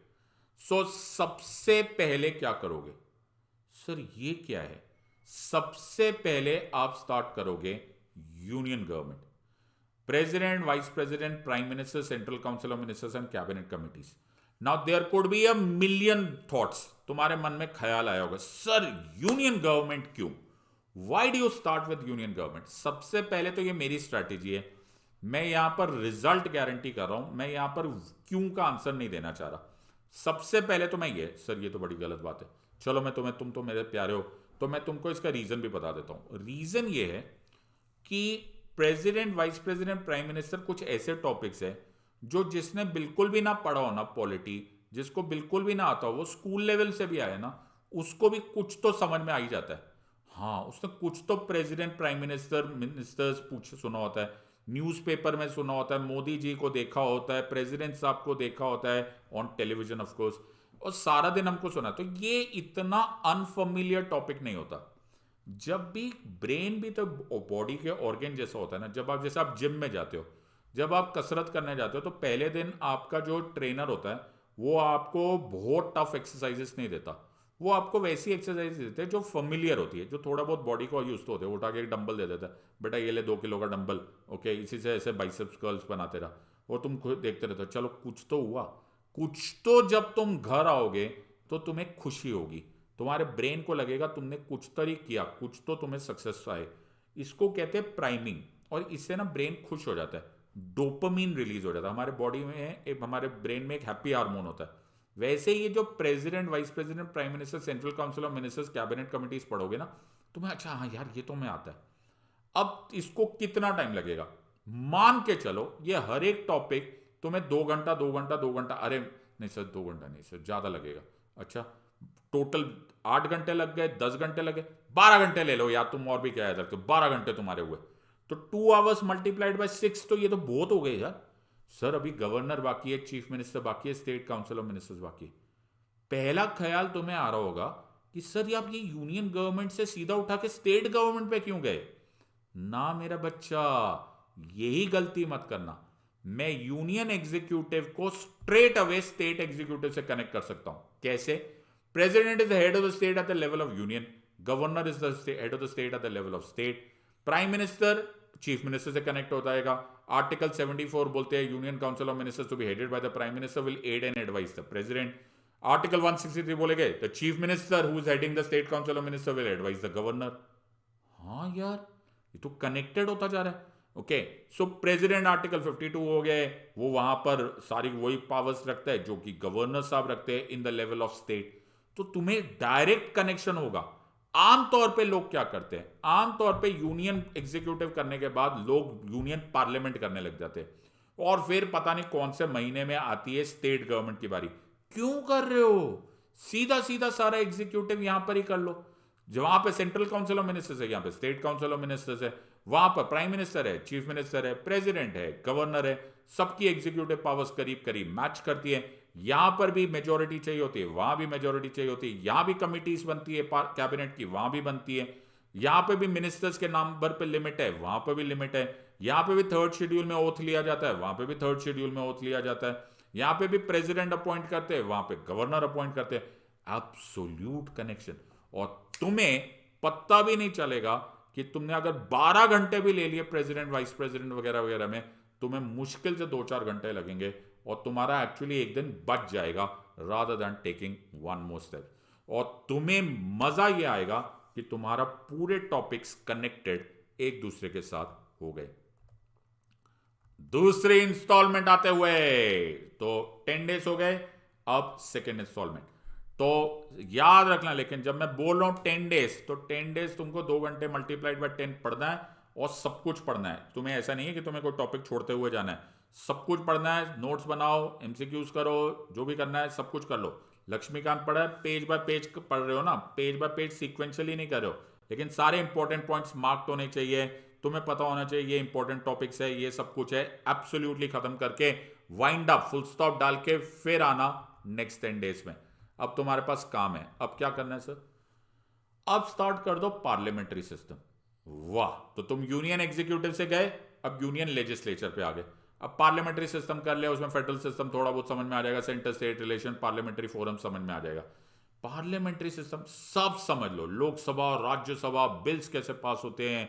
A: So सबसे पहले क्या करोगे? Sir ये क्या है? सबसे पहले आप स्टार्ट करोगे union government, president, vice president, prime minister, central council of ministers and cabinet committees. Now there could be a million thoughts, तुम्हारे मन में ख्याल आया होगा सर यूनियन गवर्नमेंट क्यों? Why do you start with union government? सबसे पहले तो ये मेरी स्ट्रैटेजी है, मैं यहां पर रिजल्ट गारंटी कर रहा हूं, मैं यहां पर क्यों का आंसर नहीं देना चाह रहा। सबसे पहले तो मैं ये, सर ये तो बड़ी गलत बात है, चलो मैं तुम्हें, तुम तो मेरे प्यारे हो, तो मैं तुमको इसका रीजन भी बता देता हूं। रीजन ये है कि president, vice president, prime minister कुछ ऐसे टॉपिक्स है जो जिसने बिल्कुल भी ना पढ़ा हो ना पॉलिटी, जिसको बिल्कुल भी ना आता हो, वो स्कूल लेवल से भी आए ना, उसको भी कुछ तो समझ में आ ही जाता है। हाँ, उसने कुछ तो प्रेसिडेंट, प्राइम मिनिस्टर, मिनिस्टर्स पूछ सुना होता है, न्यूज़पेपर में सुना होता है, मोदी जी को देखा होता है, प्रेसिडेंट साहब को देखा होता है ऑन टेलीविजन ऑफ कोर्स, और सारा दिन हमको सुना। तो ये इतना अनफेमिलियर टॉपिक नहीं होता। जब भी ब्रेन भी तो बॉडी के ऑर्गन जैसा होता है ना, जब आप, जैसे आप जिम में जाते हो, जब आप कसरत करने जाते हो, तो पहले दिन आपका जो ट्रेनर होता है वो आपको बहुत टफ एक्सरसाइजेस नहीं देता, वो आपको वैसी एक्सरसाइज देते हैं जो फेमिलियर होती है, जो थोड़ा बहुत बॉडी को यूज तो होते हैं। उठा के एक डंबल दे देता है, बेटा ये ले 2 किलो का डंबल, ओके, इसी से ऐसे बाइसेप्स कर्ल्स बनाते रहा, और तुम खुद देखते रहते हो, चलो कुछ तो हुआ। कुछ तो जब तुम घर आओगे तो तुम्हें खुशी होगी, तुम्हारे ब्रेन को लगेगा तुमने कुछ तो ही किया, कुछ तो तुम्हें सक्सेस आए। इसको कहते हैं प्राइमिंग, और इससे ना ब्रेन खुश हो जाता है, डोपामीन रिलीज हो जाता है हमारे बॉडी में, हमारे ब्रेन में एक हैप्पी हार्मोन होता है। वैसे ये जो president, vice president, prime minister, central council of ministers, cabinet committees पढ़ोगे ना, तुम्हें अच्छा हाँ यार ये तो मैं आता है। अब इसको कितना टाइम लगेगा, मान के चलो ये हर एक टॉपिक तुम्हें 2 घंटा, 2 घंटा, 2 घंटा, अरे नहीं सर 2 घंटा नहीं सर, ज्यादा लगेगा। अच्छा, टोटल 8 घंटे लग गए, 10 घंटे लगे, 12 घंटे ले लो यार, तुम और भी क्या याद रखते हो, 12 घंटे तुम्हारे हुए, तो 2 आवर्स मल्टीप्लाइड बाय 6, तो ये तो बहुत हो गए यार। सर अभी गवर्नर बाकी है, चीफ मिनिस्टर बाकी है, स्टेट काउंसिल ऑफ मिनिस्टर्स बाकी है। पहला ख्याल तुम्हें आ रहा होगा कि सर आप ये यूनियन गवर्नमेंट से सीधा उठा के स्टेट गवर्नमेंट पे क्यों गए? ना मेरा बच्चा, यही गलती मत करना। मैं यूनियन एग्जीक्यूटिव को स्ट्रेट अवे स्टेट एग्जीक्यूटिव से कनेक्ट कर सकता हूं। कैसे? President is the head of the state at the level of union, governor is the head of the state at the level of state, prime minister chief minister से connect होता है। Article 74 बोलते हैं union council of ministers to be headed by the prime minister will aid and advise the president. Article 163 बोलेगे the chief minister who is heading the state council of minister will advise the governor. हाँ यार, ये तो connected होता जा रहा है। Okay, सो president article 52 हो गए, वो वहां पर सारी वही पावर्स रखता है जो कि गवर्नर साहब रखते हैं in the level of state. तो तुम्हें डायरेक्ट कनेक्शन होगा। आमतौर पे लोग क्या करते हैं, आमतौर पे यूनियन एग्जीक्यूटिव करने के बाद लोग यूनियन पार्लियामेंट करने लग जाते हैं, और फिर पता नहीं कौन से महीने में आती है स्टेट गवर्नमेंट की बारी। क्यों कर रहे हो? सीधा सीधा सारा एग्जीक्यूटिव यहां पर ही कर लो। जहां पे सेंट्रल काउंसिल ऑफ मिनिस्टर्स है, यहां पे स्टेट काउंसिल ऑफ मिनिस्टर्स है, वहां पर प्राइम मिनिस्टर है, चीफ मिनिस्टर है, प्रेसिडेंट है, गवर्नर है, सबकी एग्जीक्यूटिव पावर्स करीब करीब मैच करती है। यहां पर भी मेजोरिटी चाहिए होती है, वहां भी मेजोरिटी चाहिए होती है, यहां भी कमिटीज बनती है कैबिनेट की, वहां भी बनती है। यहां पे भी मिनिस्टर्स के नंबर पे लिमिट है, वहां पे भी लिमिट है। यहां पे भी थर्ड शेड्यूल में ओथ लिया जाता है, वहां पे भी थर्ड शेड्यूल में ओथ लिया जाता है। यहां पे भी प्रेसिडेंट अपॉइंट करते हैं, वहां पे गवर्नर अपॉइंट करते हैं। Absolute connection. और तुम्हें पता भी नहीं चलेगा कि तुमने अगर 12 घंटे भी ले लिए प्रेसिडेंट, वाइस प्रेसिडेंट वगैरह वगैरह में, तुम्हें मुश्किल से 2-4 घंटे लगेंगे, और तुम्हारा एक्चुअली एक दिन बच जाएगा rather than taking one more step. और तुम्हें मजा ये आएगा कि तुम्हारा पूरे टॉपिक्स कनेक्टेड एक दूसरे के साथ हो गए। दूसरी इंस्टॉलमेंट आते हुए, तो 10 डेज हो गए, अब सेकेंड इंस्टॉलमेंट। तो याद रखना, लेकिन जब मैं बोल रहा हूं 10 डेज, तो 10 डेज तुमको 2 घंटे मल्टीप्लाइड बाय 10 पढ़ना है, और सब कुछ पढ़ना है। तुम्हें ऐसा नहीं है कि तुम्हें कोई टॉपिक छोड़ते हुए जाना है, सब कुछ पढ़ना है। नोट्स बनाओ, एमसीक्यूज करो, जो भी करना है सब कुछ कर लो। लक्ष्मीकांत पढ़ा है, पेज बाय पेज पढ़ रहे हो ना, पेज बाय पेज सीक्वेंशियली नहीं कर रहे हो, लेकिन सारे इंपॉर्टेंट पॉइंट्स मार्क होने चाहिए, तुम्हें पता होना चाहिए ये इंपॉर्टेंट टॉपिक्स है, ये सब कुछ है। एब्सोल्युटली खत्म करके वाइंड अप, फुल स्टॉप डाल के फिर आना नेक्स्ट 10 डेज में। अब तुम्हारे पास काम है, अब क्या करना है सर? अब स्टार्ट कर दो पार्लियामेंट्री सिस्टम। वाह, तो तुम यूनियन एग्जीक्यूटिव से गए, अब यूनियन लेजिस्लेचर पे आ गए। अब पार्लियामेंट्री सिस्टम कर लिया, उसमें फेडरल सिस्टम थोड़ा बहुत समझ में आ जाएगा, centre state relation, parliamentary forum समझ में आ जाएगा। पार्लियामेंट्री सिस्टम सब समझ लो, लोकसभा, राज्यसभा, बिल्स कैसे पास होते हैं,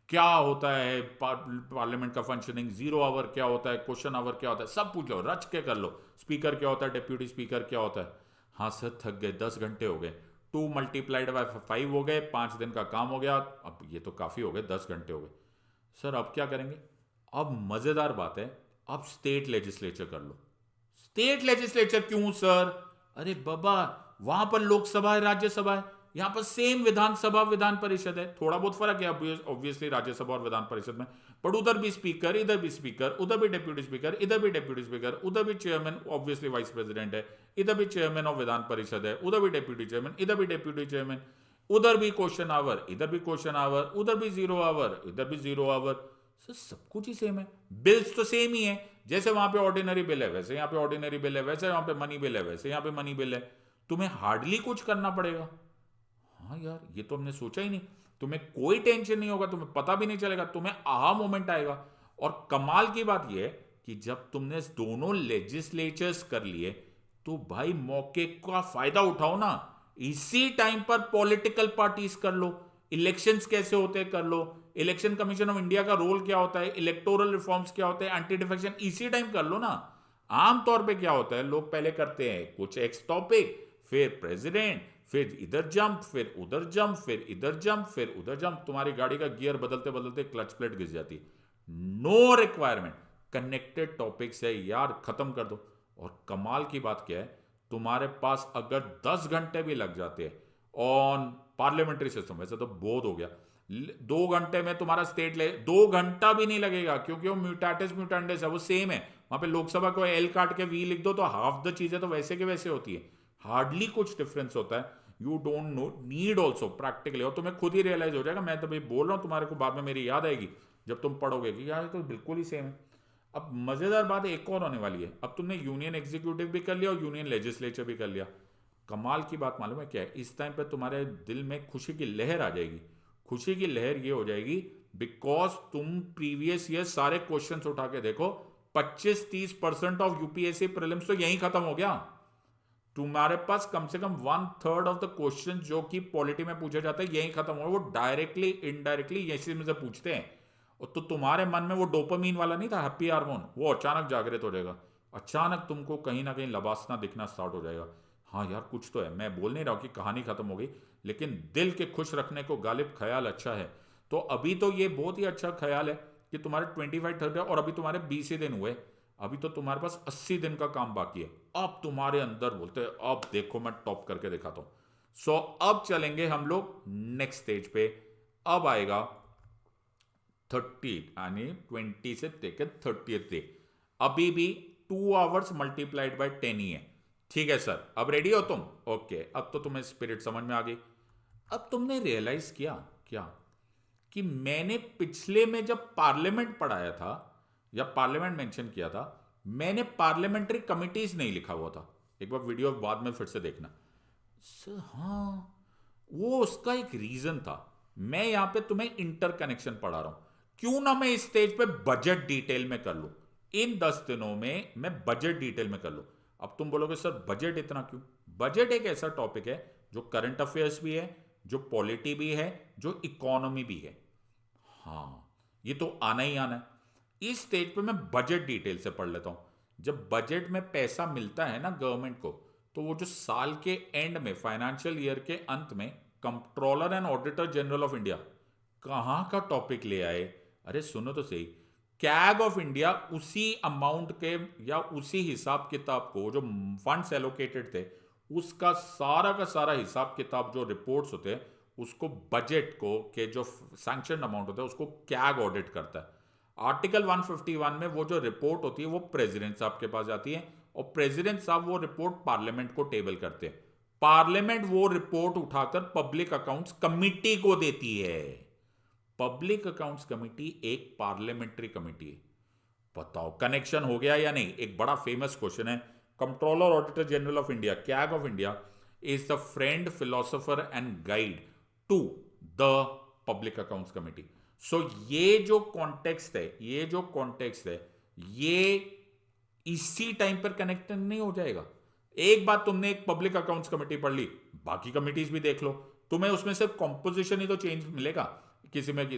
A: क्या होता है पार्लियामेंट का फंक्शनिंग, जीरो आवर क्या होता है, क्वेश्चन आवर क्या होता है, सब पूछ लो, रच के कर लो। स्पीकर क्या होता है, डिप्यूटी स्पीकर क्या होता है। हाँ सर थक गए, 10 घंटे हो गए, 2 मल्टीप्लाइड बाय 5 हो गए, 5 दिन का काम हो गया। अब ये तो काफी हो गए, 10 घंटे हो गए सर, अब क्या करेंगे? अब मजेदार बात है, अब स्टेट लेजिस्लेचर कर लो। स्टेट लेजिस्लेचर क्यों सर? अरे बाबा, वहां पर लोकसभा है, राज्यसभा है, यहां पर सेम विधानसभा विधान परिषद है, थोड़ा बहुत फर्क है ऑब्वियसली राज्यसभा और विधान परिषद में, पर उधर भी स्पीकर, इधर भी स्पीकर, उधर भी डेप्यूटी स्पीकर, इधर भी डेप्यूटी स्पीकर, उधर भी चेयरमैन, ऑब्वियसली वाइस प्रेसिडेंट है, इधर भी चेयरमैन ऑफ विधान परिषद है, उधर भी डेप्यूटी चेयरमैन, इधर भी डेप्यूटी चेयरमैन, उधर भी क्वेश्चन आवर, इधर भी क्वेश्चन आवर, उधर भी जीरो आवर, इधर भी जीरो आवर। सर सब कुछ ही सेम है, बिल्स तो सेम ही है, जैसे वहां पे ऑर्डिनरी बिल है वैसे यहाँ पे ऑर्डिनरी बिल है, वैसे यहाँ पे मनी बिल है वैसे यहाँ पे मनी बिल है, तुम्हें हार्डली कुछ करना पड़ेगा। हाँ यार, ये तो हमने सोचा ही नहीं, तुम्हें कोई टेंशन नहीं होगा, तुम्हें पता भी नहीं चलेगा, तुम्हें आहा मोमेंट आएगा। और कमाल की बात यह है कि जब तुमने दोनों लेजिस्लेचर्स कर लिए तो भाई मौके का फायदा उठाओ ना, इसी टाइम पर पॉलिटिकल पार्टीज कर लो, इलेक्शंस कैसे होते हैं कर लो, इलेक्शन कमीशन ऑफ इंडिया का रोल क्या होता है, इलेक्टोरल रिफॉर्म्स क्या होते हैं, एंटी डिफेक्शन इसी टाइम कर लो ना। आमतौर पे क्या होता है, लोग पहले करते हैं कुछ एक्स टॉपिक, फिर प्रेसिडेंट, फिर इधर जंप, फिर उधर जंप, फिर इधर जंप, फिर उधर जंप, तुम्हारी गाड़ी का गियर बदलते बदलते क्लच प्लेट घिस जाती। नो रिक्वायरमेंट, कनेक्टेड टॉपिक्स है यार, खत्म कर दो। और कमाल की बात क्या है, तुम्हारे पास अगर 10 घंटे भी लग जाते हैं ऑन पार्लियामेंट्री सिस्टम, वैसे तो बहुत हो गया, 2 घंटे में तुम्हारा स्टेट ले, 2 घंटा भी नहीं लगेगा, क्योंकि वो म्यूटाटिस म्यूटेंडिस है, वो सेम है। वहां पे लोकसभा को एल काट के वी लिख दो तो हाफ द चीजें तो वैसे के वैसे होती है, हार्डली कुछ डिफरेंस होता है। You don't know need also practically, और तुम्हें खुद ही रियलाइज हो जाएगा, मैं तो भाई बोल रहा हूं तुम्हारे को, बाद में मेरी याद आएगी जब तुम पढ़ोगे कि यार तो बिल्कुल ही सेम है। अब मजेदार बात एक और होने वाली है, अब तुमने यूनियन एग्जीक्यूटिव भी कर लिया और यूनियन लेजिस्लेचर भी कर लिया। कमाल की बात मालूम है क्या है, इस टाइम पे तुम्हारे दिल में खुशी की लहर आ जाएगी। खुशी की लहर ये हो जाएगी बिकॉज तुम प्रीवियस ईयर सारे क्वेश्चंस उठा के देखो, 25-30% ऑफ यूपीएससी प्रीलिम्स तो यहीं खत्म हो गया। तुम्हारे पास कम से कम 1/3 ऑफ द क्वेश्चन जो कि पॉलिटी में पूछे जाते हैं यहीं खत्म हो, वो डायरेक्टली इनडायरेक्टली यहीं में से पूछते हैं। और तो तुम्हारे मन में वो डोपामीन वाला नहीं था हैप्पी हार्मोन, वो अचानक जागृत हो जाएगा, अचानक तुमको कहीं ना कहीं लबासना दिखना स्टार्ट हो जाएगा। हाँ यार कुछ तो है, मैं बोल नहीं रहा हूं कि कहानी खत्म हो गई, लेकिन दिल के खुश रखने को गालिब ख्याल अच्छा है। तो अभी तो ये बहुत ही अच्छा ख्याल है कि तुम्हारे 25-30 और अभी तुम्हारे 20 ही दिन हुए, अभी तो तुम्हारे पास 80 दिन का काम बाकी है। अब तुम्हारे अंदर बोलते हैं अब देखो मैं टॉप करके दिखाता हूं। सो अब चलेंगे हम लोग नेक्स्ट स्टेज पे, अब आएगा 30 यानी 20 से लेकर 30th डे, अभी भी 2 आवर्स मल्टीप्लाइड बाय 10 ही है। ठीक है सर, अब रेडी हो तुम? ओके, अब तो तुम्हें स्पिरिट समझ में आ गई। अब तुमने रियलाइज किया क्या कि मैंने पिछले में जब पार्लियामेंट पढ़ाया था या पार्लियामेंट मेंशन किया था, मैंने पार्लियामेंट्री कमिटीज नहीं लिखा हुआ था। एक बार वीडियो बाद में फिर से देखना सर। हाँ, वो उसका एक रीजन था। मैं यहां पे तुम्हें इंटरकनेक्शन पढ़ा रहा हूं, क्यों ना मैं इस स्टेज पे बजट डिटेल में कर लूं, इन 10 दिनों में मैं बजट डिटेल में कर लूं। अब तुम बोलोगे सर बजट इतना क्यों? बजट एक ऐसा टॉपिक है जो करंट अफेयर्स भी है, जो पॉलिटी भी है, जो इकोनॉमी भी है। हाँ, ये तो आना ही आना है। इस स्टेज पे मैं बजट डिटेल से पढ़ लेता हूं। जब बजट में पैसा मिलता है ना गवर्नमेंट को, तो वो जो साल के एंड में फाइनेंशियल ईयर के अंत में controller and auditor general of India कहां का टॉपिक ले आए, अरे सुनो तो सही, कैग ऑफ इंडिया उसी अमाउंट के या उसी हिसाब किताब को जो फंड्स एलोकेटेड थे उसका का सारा हिसाब किताब जो रिपोर्ट्स होते हैं उसको बजट को के जो सैंक्शन अमाउंट होता है उसको कैग ऑडिट करता है। आर्टिकल 151 में वो जो रिपोर्ट होती है वो प्रेसिडेंट साहब के पास जाती है और प्रेसिडेंट साहब वो रिपोर्ट पार्लियामेंट को टेबल करते हैं। पार्लियामेंट वो रिपोर्ट उठाकर पब्लिक अकाउंट्स कमिटी को देती है। पब्लिक अकाउंट्स कमिटी एक पार्लियामेंट्री कमिटी है। बताओ कनेक्शन हो गया या नहीं? एक बड़ा फेमस क्वेश्चन है। Controller auditor general of India, CAG of India, is the friend, philosopher and guide to the public accounts committee. So ये जो कॉन्टेक्स्ट है, ये इसी टाइम पर कनेक्ट नहीं हो जाएगा। एक बात, तुमने एक पब्लिक अकाउंट्स कमेटी पढ़ ली, बाकी कमिटीज भी देख लो, तुम्हें उसमें सिर्फ कॉम्पोजिशन ही तो चेंज मिलेगा। किसी में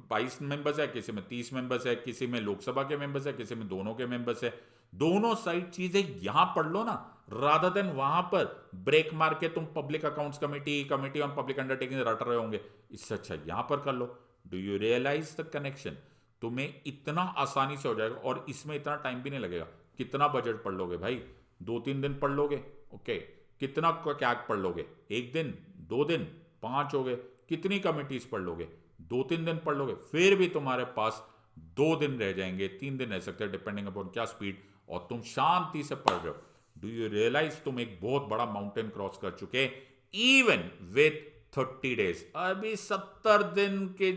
A: 22 मेंबर्स है, किसी में 30 मेंबर्स है, किसी में लोकसभा के मेंबर्स है, किसी में दोनों के मेंबर्स है। दोनों साइड चीजें यहां पढ़ लो ना, रादर देन वहां पर ब्रेक मार के तुम public accounts committee on public undertaking रट रहे होंगे। इससे अच्छा यहां पर कर लो। Do you realise the connection? तुम्हें इतना आसानी से हो जाएगा और इसमें इतना टाइम भी नहीं लगेगा। कितना बजट पढ़ लोगे भाई? 2-3 दिन पढ़ लोगे, ओके। कितना क्या पढ़ लोगे? एक दिन, 2 दिन, 5 हो गए? कितनी कमिटीज पढ़ लोगे? 2-3 दिन पढ़ लोगे? फिर भी तुम्हारे पास 2 दिन रह जाएंगे, 3 दिन रह सकते हैं, डिपेंडिंग अपॉन क्या स्पीड, और तुम शांति से पढ़ रहे हो। डू यू रियलाइज तुम एक बहुत बड़ा माउंटेन क्रॉस कर चुके, इवन विथ 30 डेज। अभी 70 दिन के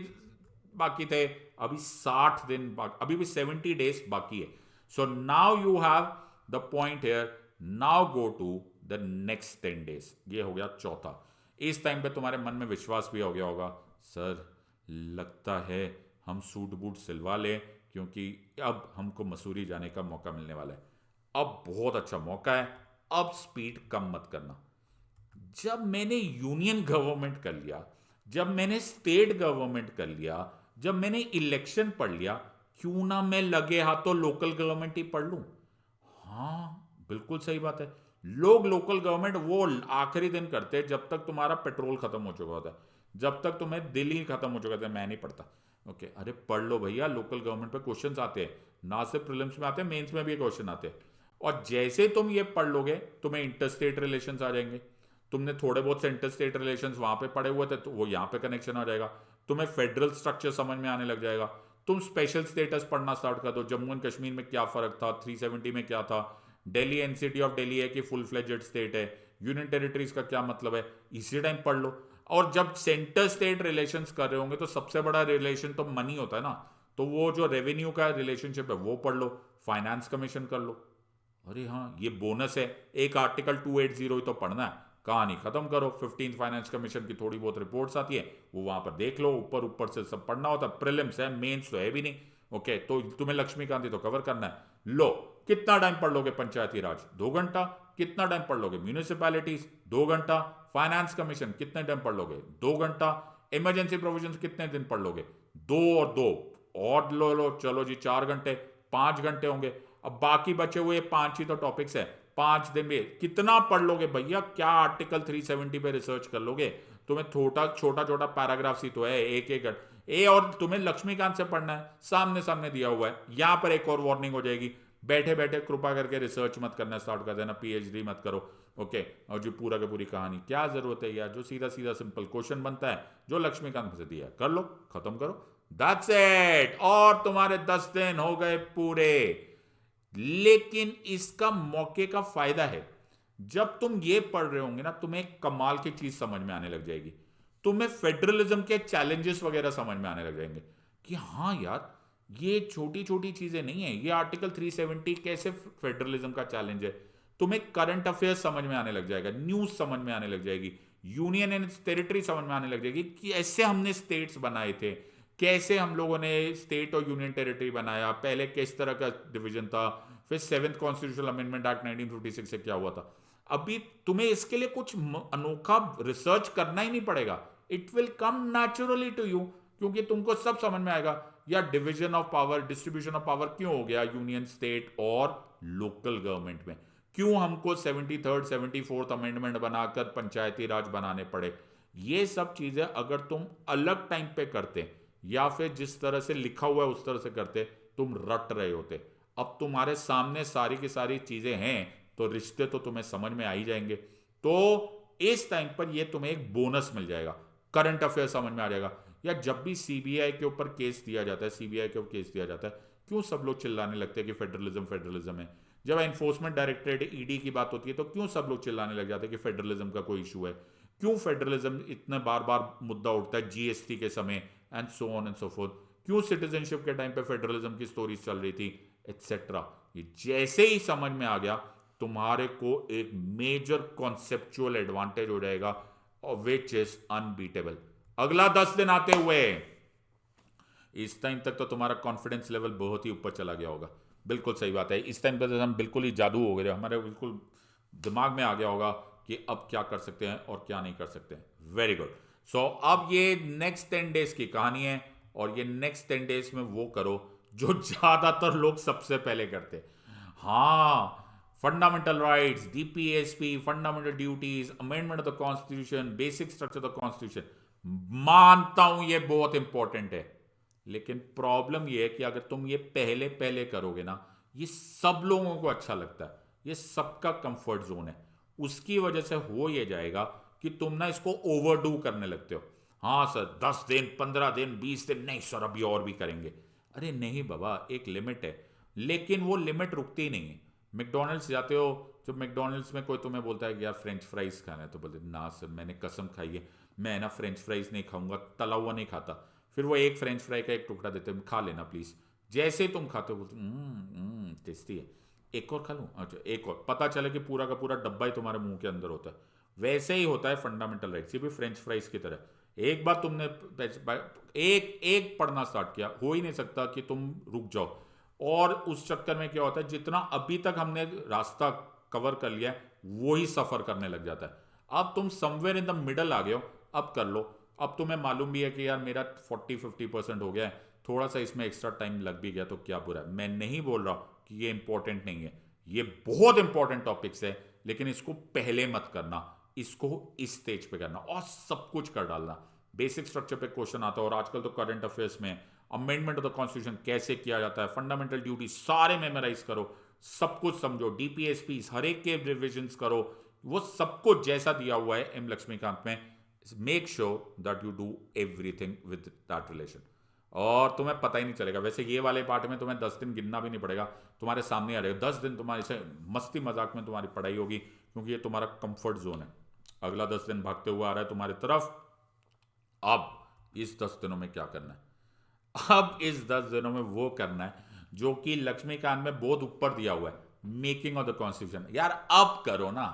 A: बाकी थे, अभी 60 दिन बाकी, अभी भी 70 डेज बाकी है। So now you have the point here, now go to the next 10 days. ये हो गया चौथा। इस टाइम पे तुम्हारे मन में विश्वास भी हो गया होगा, सर लगता है हम सूट बूट सिलवा लें, क्योंकि अब हमको मसूरी जाने का मौका मिलने वाला है। अब बहुत अच्छा मौका है, अब स्पीड कम मत करना। जब मैंने यूनियन गवर्नमेंट कर लिया, जब मैंने स्टेट गवर्नमेंट कर लिया, जब मैंने इलेक्शन पढ़ लिया, क्यों ना मैं लगे हाथों लोकल गवर्नमेंट ही पढ़ लूं? हाँ, बिल्कुल सही बात है। लोग लोकल गवर्नमेंट वो आखिरी दिन करते हैं जब तक तुम्हारा पेट्रोल खत्म हो चुका होता है, जब तक तुम्हें दिल ही खत्म हो चुका था। मैं नहीं पढ़ता। ओके, अरे पढ़ लो भैया, लोकल गवर्नमेंट पे क्वेश्चंस आते हैं, ना सिर्फ प्रीलिम्स में आते हैं, मेंस में भी क्वेश्चन आते हैं। और जैसे तुम ये पढ़ लोगे, तुम्हें इंटर स्टेट रिलेशंस आ जाएंगे। तुमने थोड़े बहुत से इंटर स्टेट रिलेशंस वहां पे पढ़े हुए थे, तो वो यहाँ पे कनेक्शन आ जाएगा। तुम्हें फेडरल स्ट्रक्चर समझ में आने लग जाएगा। तुम स्पेशल स्टेटस पढ़ना स्टार्ट कर दो, जम्मू एंड कश्मीर में क्या फर्क था, 370 में क्या था, दिल्ली एनसीटी ऑफ दिल्ली है कि फुल फ्लेजेड स्टेट है, यूनियन टेरिटरीज का क्या मतलब है, इसी टाइम पढ़ लो। और जब सेंटर स्टेट रिलेशंस कर रहे होंगे तो सबसे बड़ा रिलेशन तो मनी होता है ना, तो वो जो रेवेन्यू का रिलेशनशिप है वो पढ़ लो, फाइनेंस कमीशन कर लो। अरे हाँ, ये बोनस है, एक आर्टिकल 280 ही तो पढ़ना है, कहानी खत्म करो। 15th फाइनेंस कमीशन की थोड़ी बहुत रिपोर्ट्स आती है, वो वहां पर देख लो, ऊपर ऊपर से सब पढ़ना होता है। प्रीलिम्स है, मेंस तो है भी नहीं। ओके, तो तुम्हें लक्ष्मीकांत तो कवर करना है। लो, कितना टाइम पढ़ लोगे पंचायती राज? 2 घंटा। कितना टाइम पढ़ लोगे म्यूनिसिपैलिटीज? 2 घंटा। फाइनेंस कमीशन कितने टाइम पढ़ लोगे? 2 घंटा। इमरजेंसी प्रोविजन कितने दिन पढ़ लोगे? 2 और 2 और लो चलो जी 4 घंटे, 5 घंटे होंगे। अब बाकी बचे हुए 5 ही तो टॉपिक्स है, 5 दिन में कितना पढ़ लोगे भैया? क्या आर्टिकल 370 पे रिसर्च कर लोगे? तुम्हें छोटा छोटा पैराग्राफ ही तो है, एक एक ए, और तुम्हें लक्ष्मीकांत से पढ़ना है, सामने सामने दिया हुआ है। यहां पर एक और वार्निंग हो जाएगी, बैठे बैठे कृपा करके रिसर्च मत करना स्टार्ट कर देना, पीएचडी मत करो। ओके, और जो पूरा का पूरी कहानी क्या जरूरत है यार? जो सीधा सीधा सिंपल क्वेश्चन बनता है, जो लक्ष्मीकांत से दिया है, कर लो, खत्म करो, दैट्स इट। और तुम्हारे 10 दिन हो गए पूरे। लेकिन इसका मौके का फायदा है, जब तुम ये पढ़ रहे होंगे ना, तुम्हें एक कमाल की चीज समझ में आने लग जाएगी। तुम्हें फेडरलिज्म के चैलेंजेस वगैरह समझ में आने लग जाएंगे कि हाँ यार, ये छोटी छोटी चीजें नहीं है, ये आर्टिकल 370 कैसे फेडरलिज्म का चैलेंज है। तुम्हें करंट अफेयर्स समझ में आने लग जाएगा, न्यूज समझ में आने लग जाएगी, यूनियन एंड टेरिटरी समझ में आने लग जाएगी कि ऐसे हमने स्टेट्स बनाए थे, कैसे हम लोगों ने स्टेट और यूनियन टेरिटरी बनाया, पहले किस तरह का डिवीजन था, फिर 7th कॉन्स्टिट्यूशनल अमेंडमेंट एक्ट 1956 से क्या हुआ था। अभी तुम्हें इसके लिए कुछ अनोखा रिसर्च करना ही नहीं पड़ेगा, it will come naturally to you, क्योंकि तुमको सब समझ में आएगा। या division of power, distribution of power क्यों हो गया यूनियन, स्टेट और लोकल गवर्नमेंट में, क्यों हमको 73rd 74th अमेंडमेंट बनाकर पंचायती राज बनाने पड़े। ये सब चीजें अगर तुम अलग टाइम पे करते, या फिर जिस तरह से लिखा हुआ है उस तरह से करते, तुम रट रहे होते। अब तुम्हारे सामने सारी की सारी चीजें हैं, तो रिश्ते तो तुम्हें समझ में आ ही जाएंगे। तो इस टाइम पर ये तुम्हें एक बोनस मिल जाएगा, करंट अफेयर समझ में आ जाएगा। या जब भी सीबीआई के ऊपर केस दिया जाता है, सीबीआई के ऊपर केस दिया जाता है, क्यों सब लोग चिल्लाने लगते हैं कि फेडरलिज्म फेडरलिज्म है। जब एनफोर्समेंट डायरेक्टरेट ईडी की बात होती है, तो क्यों सब लोग चिल्लाने लग जाते हैं कि फेडरलिज्म का कोई इशू है। क्यों फेडरलिज्म इतना बार बार मुद्दा उठता है जीएसटी के समय, and so on and so fourth. क्यों सिटीजनशिप के टाइम पे फेडरलिज्म की स्टोरीज चल रही थी, एटसेट्रा। ये जैसे ही समझ में आ गया, तुम्हारे को एक मेजर कॉन्सेप्चुअल एडवांटेज हो जाएगा, विच इज अनबीटेबल। अगला 10 दिन आते हुए, इस टाइम तक तो तुम्हारा कॉन्फिडेंस लेवल बहुत ही ऊपर चला गया होगा। बिल्कुल सही बात है, इस टाइम पर हम बिल्कुल ही जादू हो गया, हमारे बिल्कुल दिमाग में आ गया होगा कि अब क्या कर सकते हैं और क्या नहीं कर सकते हैं। Very good. सो अब ये नेक्स्ट 10 डेज की कहानी है, और ये नेक्स्ट 10 डेज में वो करो जो ज्यादातर लोग सबसे पहले करते। हाँ, fundamental rights, DPSP, fundamental duties, amendment of the constitution, basic structure of the constitution, मानता हूं ये बहुत इंपॉर्टेंट है। लेकिन प्रॉब्लम ये है कि अगर तुम ये पहले पहले करोगे ना, ये सब लोगों को अच्छा लगता है, ये सबका कंफर्ट जोन है। उसकी वजह से हो ये जाएगा कि तुम ना इसको ओवरडू करने लगते हो। हाँ सर 10 दिन 15 दिन 20 दिन, नहीं सर अभी और भी करेंगे। अरे नहीं बाबा, एक लिमिट है। लेकिन वो लिमिट रुकती ही नहीं है। मैकडोनल्ड्स जाते हो, जब मैकडोनल्ड्स में कोई तुम्हें बोलता है कि यार फ्रेंच फ्राइज खाना है, तो बोलते ना सर मैंने कसम खाई है मैं ना फ्रेंच फ्राइज नहीं खाऊंगा, तला हुआ नहीं खाता। फिर वो एक फ्रेंच फ्राई का एक टुकड़ा देते हैं, खा लेना प्लीज। जैसे ही तुम खाते हो बोलते टेस्टी है, एक और खा लूँ, अच्छा एक और, पता चले कि पूरा का पूरा डब्बा ही तुम्हारे मुंह के अंदर होता है। वैसे ही होता है फंडामेंटल राइट्स, ये भी फ्रेंच फ्राइज की तरह। एक बार तुमने एक एक पढ़ना स्टार्ट किया, हो ही नहीं सकता कि तुम रुक जाओ। और उस चक्कर में क्या होता है, जितना अभी तक हमने रास्ता कवर कर लिया है वो ही सफर करने लग जाता है। अब तुम समवेयर इन द मिडल आ गए हो, अब कर लो। अब तुम्हें मालूम भी है कि यार मेरा 40-50% हो गया है, थोड़ा सा इसमें एक्स्ट्रा टाइम लग भी गया तो क्या बुरा है। मैं नहीं बोल रहा कि ये इंपॉर्टेंट नहीं है, ये बहुत इंपॉर्टेंट टॉपिक्स है, लेकिन इसको पहले मत करना, इसको इस स्टेज पे करना और सब कुछ कर डालना। बेसिक स्ट्रक्चर पे क्वेश्चन आता है, और आजकल तो करंट अफेयर्स में अमेंडमेंट ऑफ द कॉन्स्टिट्यूशन कैसे किया जाता है, फंडामेंटल ड्यूटी सारे मेमोराइज करो, सब कुछ समझो, डीपीएसपी हर एक के रिविजन्स करो, वो सब कुछ जैसा दिया हुआ है एम लक्ष्मीकांत में। Make sure that you do everything with that relation, और तुम्हें पता ही नहीं चलेगा। वैसे ये वाले पार्ट में तुम्हें 10 दिन गिनना भी नहीं पड़ेगा, तुम्हारे सामने आ जाएगा। 10 दिन तुम्हारे से मस्ती मजाक में तुम्हारी पढ़ाई होगी, क्योंकि ये तुम्हारा कंफर्ट जोन है। अगला 10 दिन भागते हुए आ रहा है तुम्हारी तरफ। अब इस 10 दिनों में क्या करना है? अब इस 10 दिनों में वो करना है जो कि लक्ष्मीकांत में बहुत ऊपर दिया हुआ है, मेकिंग ऑफ द कॉन्स्टिट्यूशन। यार अब करो ना।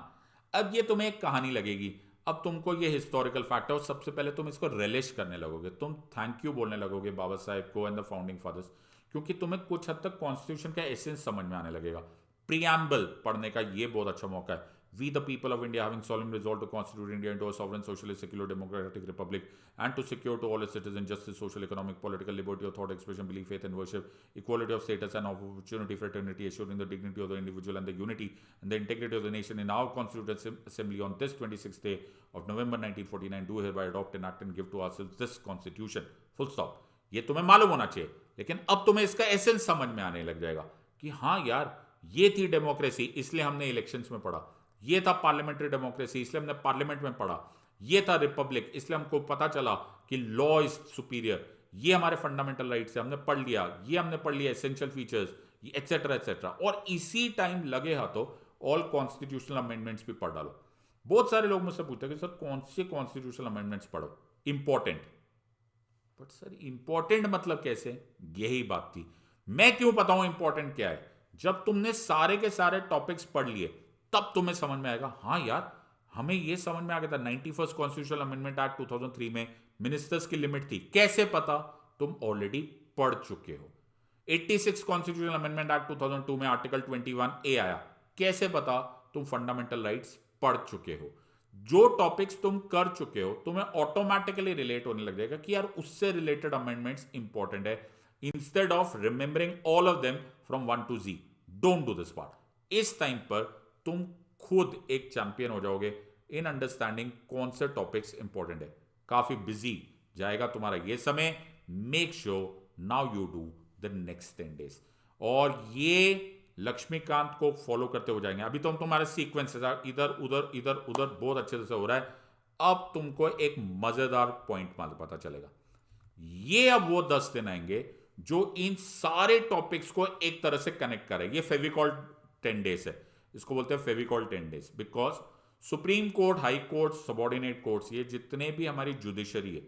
A: अब ये तुम्हें एक कहानी लगेगी, अब तुमको ये हिस्टोरिकल फैक्ट है, और सबसे पहले तुम इसको रिलिश करने लगोगे, तुम थैंक यू बोलने लगोगे बाबा साहेब को एंड द फाउंडिंग फादर्स, क्योंकि तुम्हें कुछ हद तक कॉन्स्टिट्यूशन का एसेंस समझ में आने लगेगा। प्रियम्बल पढ़ने का ये बहुत अच्छा मौका है। We the people of India having solemn resolved to constitute India into a sovereign, socialist, secular, democratic republic, and to secure to all its citizens justice, social, economic, political liberty of thought, expression, belief, faith, and worship, equality of status and opportunity, fraternity, assuring the dignity of the individual and the unity and the integrity of the nation in our Constituent Assembly on this 26th day of November 1949, do hereby adopt, enact, and give to ourselves this Constitution. Full stop. ये तुम्हें मालूम होना चाहिए, लेकिन अब तुम्हें इसका essence समझ में आने लग जाएगा कि हाँ यार, ये थी डेमोक्रेसी, इसलिए हमने इलेक्शंस में पढ़ा। ये था पार्लियामेंट्री डेमोक्रेसी, इसलिए हमने पार्लियामेंट में पढ़ा। ये था रिपब्लिक, इसलिए हमको पता चला कि लॉ इज सुपीरियर। ये हमारे फंडामेंटल राइट्स है, हमने पढ़ लिया। ये हमने पढ़ लिया एसेंशियल फीचर्स, एटसेट्रा एटसेट्रा। और इसी टाइम लगे हाथों ऑल कॉन्स्टिट्यूशनल अमेंडमेंट्स भी पढ़ डालो। बहुत सारे लोग मुझसे पूछते हैं कि सर कौन से कॉन्स्टिट्यूशनल अमेंडमेंट्स पढ़ो, इंपॉर्टेंट। बट सर इंपॉर्टेंट मतलब कैसे? यही बात थी। मैं क्यों बताऊं इंपॉर्टेंट क्या है? जब तुमने सारे के सारे टॉपिक्स पढ़ लिए तब तुम्हें समझ में आएगा, हाँ यार हमें ये समझ में आ गया था 91st कॉन्स्टिट्यूशनल अमेंडमेंट एक्ट 2003 में मिनिस्टर्स की लिमिट थी। कैसे पता? तुम ऑलरेडी पढ़ चुके हो। 86 कॉन्स्टिट्यूशनल अमेंडमेंट एक्ट 2002 में आर्टिकल 21A आया। कैसे पता? तुम फंडामेंटल राइट्स पढ़ चुके हो। जो टॉपिक्स तुम कर चुके हो तुम्हें ऑटोमेटिकली रिलेट होने लग जाएगा कि यार उससे रिलेटेड अमेंडमेंट्स इंपॉर्टेंट है, instead of remembering all of them from 1 to Z। Don't do this part. इस टाइम पर तुम खुद एक चैंपियन हो जाओगे इन अंडरस्टैंडिंग कौन से टॉपिक्स इंपॉर्टेंट है। काफी बिजी जाएगा तुम्हारा ये समय। Make sure now you do the next 10 days, और ये लक्ष्मीकांत को फॉलो करते हो जाएंगे। अभी तो हम तुम्हारे सीक्वेंस इधर उधर इधर उधर बहुत अच्छे से हो रहा है। अब तुमको एक मजेदार पॉइंट पता चलेगा। ये अब वो 10 दिन आएंगे जो इन सारे टॉपिक्स को एक तरह से कनेक्ट करें। ये फेविकॉल 10 days है, इसको बोलते हैं Fevicol 10 days, because supreme court, high court, subordinate courts, ये जितने भी हमारी जुडिशरी है,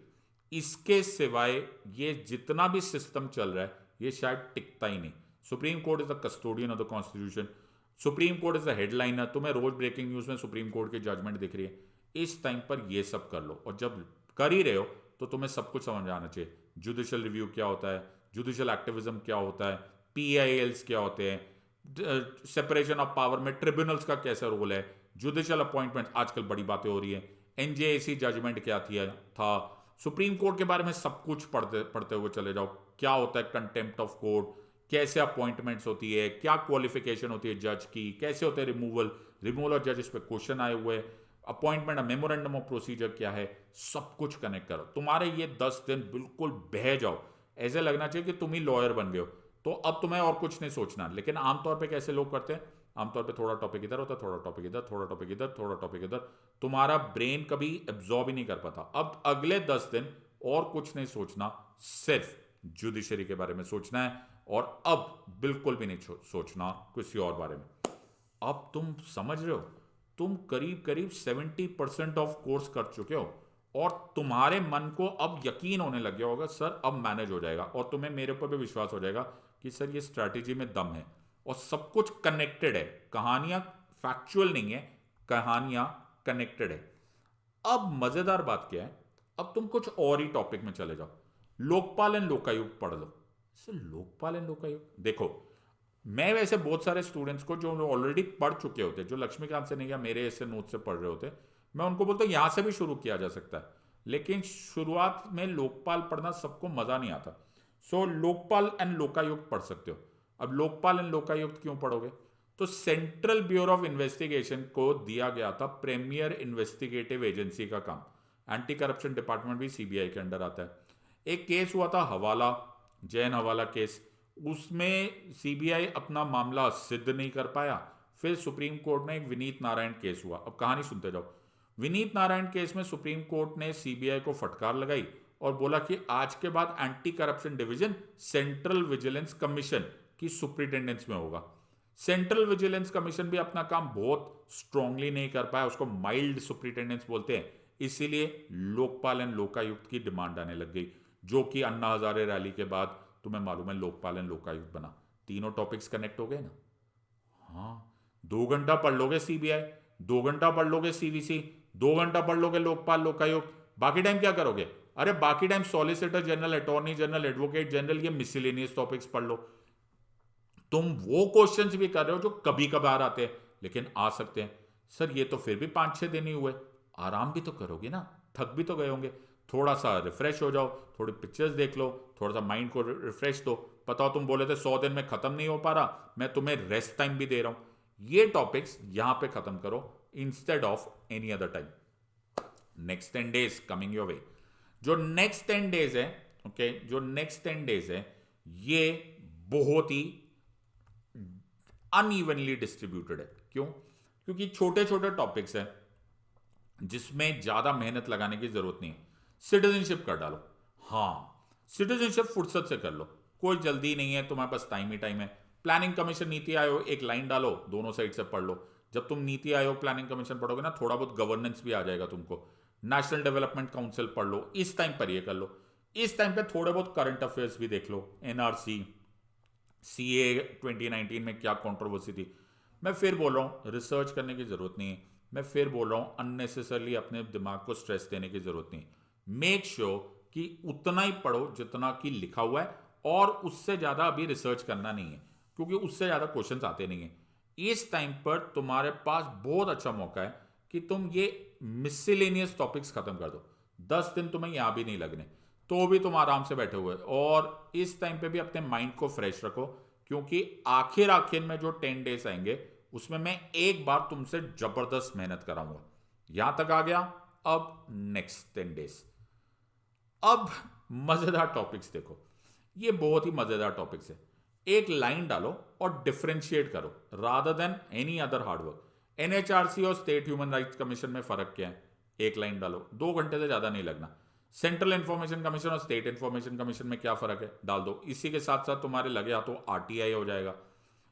A: इसके सिवाय ये जितना भी सिस्टम चल रहा है ये शायद टिकता ही नहीं। Supreme court is the custodian of the constitution. Supreme court is the headliner. तुम्हें रोज ब्रेकिंग न्यूज में सुप्रीम कोर्ट की जजमेंट दिख रही है। इस टाइम पर ये सब कर लो, और जब कर ही रहे हो तो तुम्हें सब कुछ समझ आना चाहिए। जुडिशियल रिव्यू क्या होता है, जुडिशियल एक्टिविज्म क्या होता है, PILs क्या होते हैं, सेपरेशन ऑफ पावर में ट्रिब्यूनल्स का कैसा रोल है, जुडिशियल अपॉइंटमेंट, आजकल बड़ी बातें हो रही है, NJAC जजमेंट क्या था, सुप्रीम कोर्ट के बारे में सब कुछ पढ़ते हुए चले जाओ। क्या होता है कंटेम्प्ट ऑफ कोर्ट, कैसे अपॉइंटमेंट्स होती है, क्या क्वालिफिकेशन होती है जज की, कैसे होते हैं रिमूवल ऑफ जज, इस पे क्वेश्चन आए हुए, अपॉइंटमेंट मेमोरेंडम ऑफ प्रोसीजर क्या है, सब कुछ कनेक्ट करो। तुम्हारे ये 10 दिन बिल्कुल बह जाओ, ऐसे लगना चाहिए कि तुम ही लॉयर बन गए हो। तो अब तुम्हें और कुछ नहीं सोचना। लेकिन आमतौर पे कैसे लोग करते हैं, आमतौर पे थोड़ा टॉपिक इधर होता है, थोड़ा टॉपिक इधर, थोड़ा टॉपिक इधर, थोड़ा टॉपिक इधर, तुम्हारा ब्रेन कभी एब्जॉर्ब ही नहीं कर पाता। अब अगले 10 दिन और कुछ नहीं सोचना, सिर्फ जुडिशरी के बारे में सोचना है, और अब बिल्कुल भी नहीं सोचना किसी और बारे में। अब तुम समझ रहे हो, तुम करीब करीब 70% ऑफ कोर्स कर चुके हो, और तुम्हारे मन को अब यकीन होने लग गया होगा सर अब मैनेज हो जाएगा, और तुम्हें मेरे ऊपर भी विश्वास हो जाएगा कि सर ये स्ट्रैटेजी में दम है, और सब कुछ कनेक्टेड है, कहानियां फैक्चुअल नहीं है, कहानियां कनेक्टेड है। अब मजेदार बात क्या है, अब तुम कुछ और ही टॉपिक में चले जाओ, लोकपाल एंड लोकायुक्त पढ़ लो। सर लोकपाल एंड लोकायुक्त देखो, मैं वैसे बहुत सारे स्टूडेंट्स को जो ऑलरेडी पढ़ चुके होते, जो लक्ष्मीकांत से नहीं या मेरे ऐसे नोट से पढ़ रहे होते, मैं उनको बोलता हूँ यहां से भी शुरू किया जा सकता है, लेकिन शुरुआत में लोकपाल पढ़ना सबको मजा नहीं आता। सो लोकपाल एंड लोकायुक्त पढ़ सकते हो। अब लोकपाल एंड लोकायुक्त क्यों पढ़ोगे, तो सेंट्रल ब्यूरो ऑफ इन्वेस्टिगेशन को दिया गया था प्रीमियर इन्वेस्टिगेटिव एजेंसी का काम, एंटी करप्शन डिपार्टमेंट भी सीबीआई के अंडर आता है। एक केस हुआ था हवाला, जैन हवाला केस, उसमें सीबीआई अपना मामला सिद्ध नहीं कर पाया, फिर सुप्रीम कोर्ट में एक विनीत नारायण केस हुआ। अब कहानी सुनते जाओ। विनीत नारायण केस में सुप्रीम कोर्ट ने सीबीआई को फटकार लगाई और बोला कि आज के बाद anti corruption division central vigilance commission की सुप्रिंटेंडेंस में होगा। सेंट्रल विजिलेंस कमीशन भी अपना काम बहुत स्ट्रांगली नहीं कर पाया, उसको माइल्ड सुप्रिंटेंडेंस बोलते हैं, इसीलिए लोकपाल एंड लोकायुक्त की डिमांड आने लग गई, जो कि अन्ना हजारे रैली के बाद तुम्हें मालूम है लोकपाल एंड लोकायुक्त बना। तीनों टॉपिक्स कनेक्ट हो गए ना। हाँ, 2 घंटा पढ़ लोगे सीबीआई, 2 घंटा पढ़ लोगे सीवीसी, 2 घंटा पढ़ लोगे लोकपाल लोकायुक्त, बाकी टाइम क्या करोगे? अरे बाकी time solicitor general, attorney general, advocate general, ये मिसलेनियस टॉपिक्स पढ़ लो। तुम वो क्वेश्चंस भी कर रहे हो जो कभी कभार आते हैं, लेकिन आ सकते हैं। सर ये तो फिर भी 5-6 दिन ही हुए, आराम भी तो करोगे ना, थक भी तो गए होंगे, थोड़ा सा रिफ्रेश हो जाओ, थोड़ी पिक्चर्स देख लो, थोड़ा सा माइंड को रिफ्रेश दो। बताओ तुम बोले थे 100 दिन में खत्म नहीं हो पा रहा, मैं तुम्हें रेस्ट टाइम भी दे रहा हूं। ये टॉपिक्स यहां पे खत्म करो instead of any other time. Next 10 days coming your way. जो नेक्स्ट 10 डेज है, ओके, जो नेक्स्ट 10 डेज है, ये बहुत ही अनइवनली डिस्ट्रीब्यूटेड है। क्यों? क्योंकि छोटे छोटे टॉपिक्स हैं जिसमें ज्यादा मेहनत लगाने की जरूरत नहीं है। सिटीजनशिप कर डालो, हाँ सिटीजनशिप फुर्सत से कर लो, कोई जल्दी नहीं है, तुम्हारे पास टाइम ही टाइम है। प्लानिंग कमीशन, नीति आयोग, एक लाइन डालो, दोनों साइड से पढ़ लो। जब तुम नीति आयोग प्लानिंग कमीशन पढ़ोगे ना, थोड़ा बहुत गवर्नेंस भी आ जाएगा तुमको। नेशनल डेवलपमेंट काउंसिल पढ़ लो, इस टाइम पर ये कर लो। इस टाइम पे थोड़े बहुत करंट अफेयर्स भी देख लो, एनआरसी, सीए 2019 में क्या कंट्रोवर्सी थी। मैं फिर बोल रहा हूं रिसर्च करने की जरूरत नहीं है, मैं फिर बोल रहा हूं अननेसेसरली अपने दिमाग को स्ट्रेस देने की जरूरत नहीं। मेक श्योर कि उतना ही पढ़ो जितना कि लिखा हुआ है, और उससे ज्यादा अभी रिसर्च करना नहीं है, क्योंकि उससे ज्यादा क्वेश्चंस आते नहीं है। इस टाइम पर तुम्हारे पास बहुत अच्छा मौका है कि तुम ये मिसलेनियस टॉपिक्स खत्म कर दो। 10 दिन तुम्हें यहां भी नहीं लगने, तो भी तुम आराम से बैठे हुए। और इस टाइम पे भी अपने माइंड को फ्रेश रखो, क्योंकि आखिर में जो 10 डेज आएंगे उसमें मैं एक बार तुमसे जबरदस्त मेहनत कराऊंगा। यहां तक आ गया। अब नेक्स्ट 10 डेज, अब मजेदार टॉपिक्स देखो, ये बहुत ही मजेदार टॉपिक्स है। एक लाइन डालो और डिफरेंशिएट करो rather than any other hard work. NHRC और स्टेट ह्यूमन राइट्स कमीशन में फर्क क्या है? एक लाइन डालो, 2 घंटे से ज्यादा नहीं लगना। सेंट्रल इंफॉर्मेशन कमीशन और स्टेट इंफॉर्मेशन कमीशन में क्या फर्क है? डाल दो। इसी के साथ साथ तुम्हारे लगे हाथों आरटीआई हो जाएगा।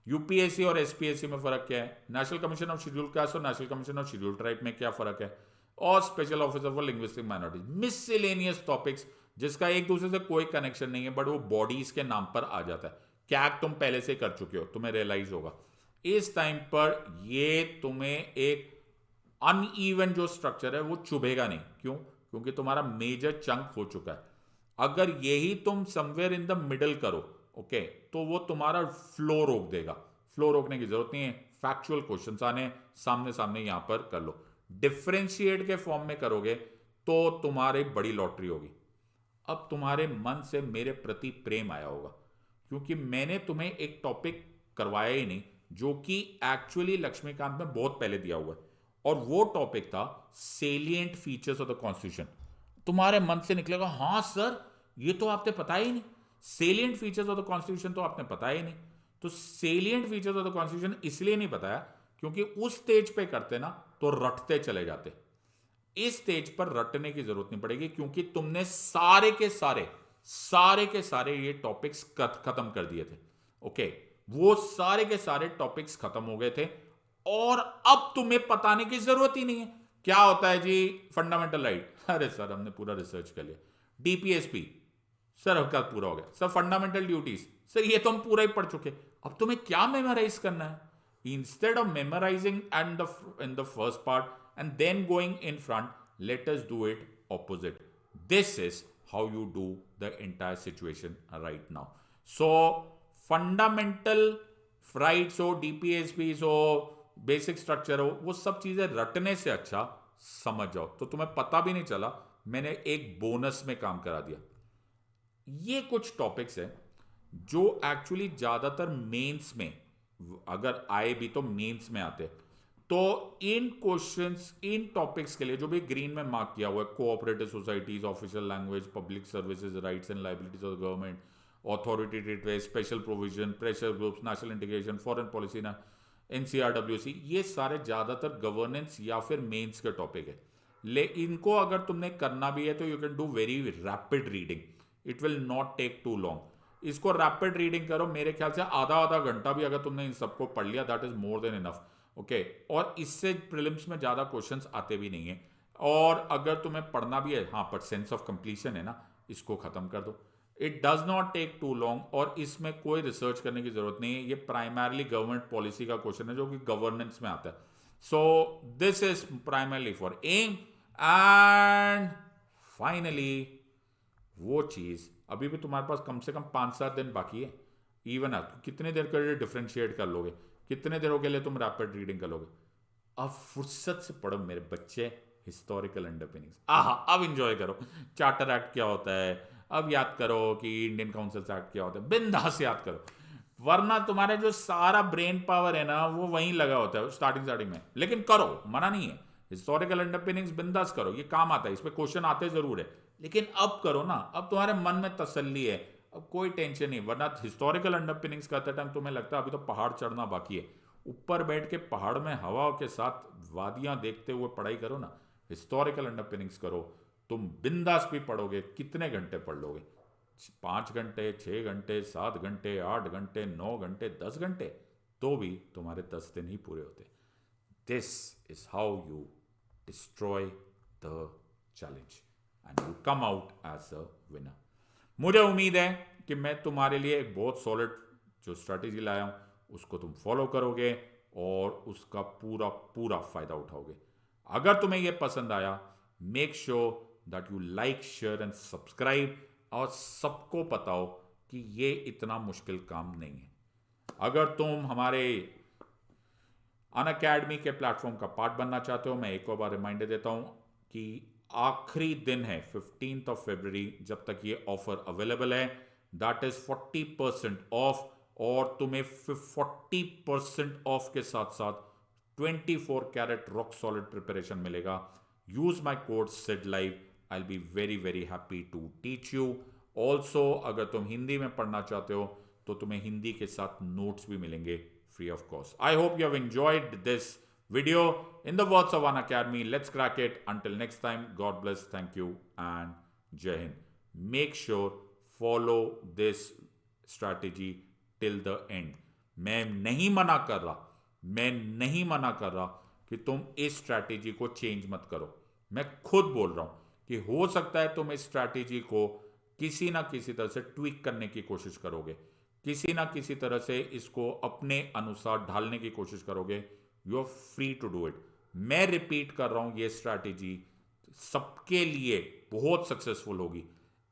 A: यूपीएससी और एसपीएससी में फर्क क्या है? National commission of scheduled caste और national commission of scheduled tribe में क्या फर्क है? और special officer for linguistic minorities. Miscellaneous topics जिसका एक दूसरे से कोई कनेक्शन नहीं है, बट वो बॉडीज के नाम पर आ जाता है। क्या तुम पहले से कर चुके हो, तुम्हें रियलाइज होगा। इस टाइम पर ये तुम्हें एक अनइवन जो स्ट्रक्चर है वो चुभेगा नहीं। क्यों? क्योंकि तुम्हारा मेजर चंक हो चुका है। अगर यही तुम समवेयर इन द मिडल करो, ओके, तो वो तुम्हारा फ्लो रोक देगा। फ्लो रोकने की जरूरत नहीं है, फैक्चुअल क्वेश्चंस आने सामने सामने यहां पर कर लो। डिफरेंशिएट के फॉर्म में करोगे तो तुम्हारी बड़ी लॉटरी होगी। अब तुम्हारे मन से मेरे प्रति प्रेम आया होगा, क्योंकि मैंने तुम्हें एक टॉपिक करवाया ही नहीं जो कि एक्चुअली लक्ष्मीकांत में बहुत पहले दिया हुआ है, और वो टॉपिक था salient features of the constitution. तुम्हारे मन से निकलेगा हाँ सर, ये तो आपने पता ही नहीं, salient features of the constitution तो आपने पता ही नहीं। तो salient features of the constitution इसलिए नहीं बताया क्योंकि उस स्टेज पे करते ना तो रटते चले जाते। इस स्टेज पर रटने की जरूरत नहीं पड़ेगी क्योंकि तुमने सारे के सारे ये टॉपिक्स खत्म कर दिए थे। ओके, वो सारे के सारे टॉपिक्स खत्म हो गए थे और अब तुम्हें बताने की जरूरत ही नहीं है। क्या होता है जी फंडामेंटल राइट? अरे सर हमने पूरा रिसर्च कर लिया। डीपीएसपी सर का पूरा हो गया। सर फंडामेंटल ड्यूटीज सर ये तो हम पूरा ही पढ़ चुके। अब तुम्हें क्या मेमोराइज करना है? Instead of memorizing and in the first part and then going in front, let us do it opposite. This is how you do the entire situation right now. So fundamental rights हो, DPSPs हो, basic structure हो, वो सब चीजें रटने से अच्छा समझ जाओ तो तुम्हें पता भी नहीं चला मैंने एक बोनस में काम करा दिया। ये कुछ टॉपिक्स हैं जो एक्चुअली ज्यादातर मेंस में अगर आए भी तो मेंस में आते। तो इन क्वेश्चंस इन टॉपिक्स के लिए जो भी ग्रीन में मार्क किया हुआ है, cooperative societies, official language, public services, rights and liabilities of government, authority trade, special provision, pressure groups, national integration, foreign policy ना, एनसीआरडब्ल्यूसी, ये सारे ज्यादातर गवर्नेंस या फिर मेंस के टॉपिक है। ले इनको अगर तुमने करना भी है तो you can do very rapid reading, it will not take too long. इसको रैपिड रीडिंग करो, मेरे ख्याल से आधा घंटा भी अगर तुमने इन सबको पढ़ लिया that is more than enough. Okay, और इससे प्रीलिम्स में ज्यादा क्वेश्चंस आते भी नहीं है। और अगर तुम्हें पढ़ना भी है, हाँ पर सेंस ऑफ कंप्लीशन है ना, इसको खत्म कर दो। It does not take too long और इसमें कोई रिसर्च करने की जरूरत नहीं है। ये प्राइमरली गवर्नमेंट पॉलिसी का क्वेश्चन है जो कि गवर्नेंस में आता है। So this is primarily for M and finally वो चीज अभी भी तुम्हारे पास कम से कम 5-7 दिन बाकी है। इवन आप कितने देर के लिए डिफ्रेंशिएट कर लोगे, कितने देरों के लिए तुम रैपिड रीडिंग कर लोगे? अब फुर्सत से पढ़ो मेरे बच्चे हिस्टोरिकल अंडरपिनिंग्स। आहा, अब इंजॉय करो। चार्टर एक्ट क्या होता है, अब याद करो कि इंडियन काउंसिल्स एक्ट क्या होता है, बिंदास याद करो। वरना तुम्हारे जो सारा ब्रेन पावर है ना वो वहीं लगा होता है स्टार्टिंग में। लेकिन करो, मना नहीं है, हिस्टोरिकल अंडरपिनिंग्स बिंदास करो, ये काम आता है, इस पे क्वेश्चन आते जरूर है। लेकिन अब करो ना, अब तुम्हारे मन में तसल्ली है, अब कोई टेंशन नहीं। वरना हिस्टोरिकल अंडरपिनिंग्स करते टाइम तुम्हें लगता है अभी तो पहाड़ चढ़ना बाकी है। ऊपर बैठ के पहाड़ में हवा के साथ वादियां देखते हुए पढ़ाई करो ना, हिस्टोरिकल अंडरपिनिंग्स करो, तुम बिंदास भी पढ़ोगे। कितने घंटे पढ़ लोगे? 5 घंटे, 6 घंटे, 7 घंटे, 8 घंटे, 9 घंटे, 10 घंटे, तो भी तुम्हारे 10 दिन ही पूरे होते। This is how you destroy the challenge and you come out as a winner. मुझे उम्मीद है कि मैं तुम्हारे लिए एक बहुत सॉलिड जो स्ट्रैटेजी लाया हूं उसको तुम फॉलो करोगे और उसका पूरा पूरा फायदा उठाओगे। अगर तुम्हें यह पसंद आया, make sure that you like, share and subscribe और सबको बताओ कि ये इतना मुश्किल काम नहीं है। अगर तुम हमारे अनअकैडमी के प्लेटफॉर्म का पार्ट बनना चाहते हो, मैं एक और बार रिमाइंडर देता हूं कि आखिरी दिन है 15 फरवरी जब तक ये ऑफर अवेलेबल है, दैट इज 40% ऑफ। और तुम्हें 40% ऑफ के साथ साथ 24 कैरेट रॉक सॉलिड प्रिपरेशन मिलेगा। Use my code SIDLIVE, I will be very very happy to teach you. Also अगर तुम हिंदी में पढ़ना चाहते हो तो तुम्हें हिंदी के साथ नोट्स भी मिलेंगे free of cost. I hope you have enjoyed this video. In the words of Unacademy, let's crack it. Until next time, God bless, thank you, and Jai Hind. Make sure follow this strategy till the end. मैं नहीं मना कर रहा कि तुम इस strategy को change मत करो। मैं खुद बोल रहा हूं कि हो सकता है तुम इस स्ट्रैटेजी को किसी ना किसी तरह से ट्विक करने की कोशिश करोगे, किसी ना किसी तरह से इसको अपने अनुसार ढालने की कोशिश करोगे। You are free to do it. मैं रिपीट कर रहा हूं, ये स्ट्रैटेजी सबके लिए बहुत सक्सेसफुल होगी।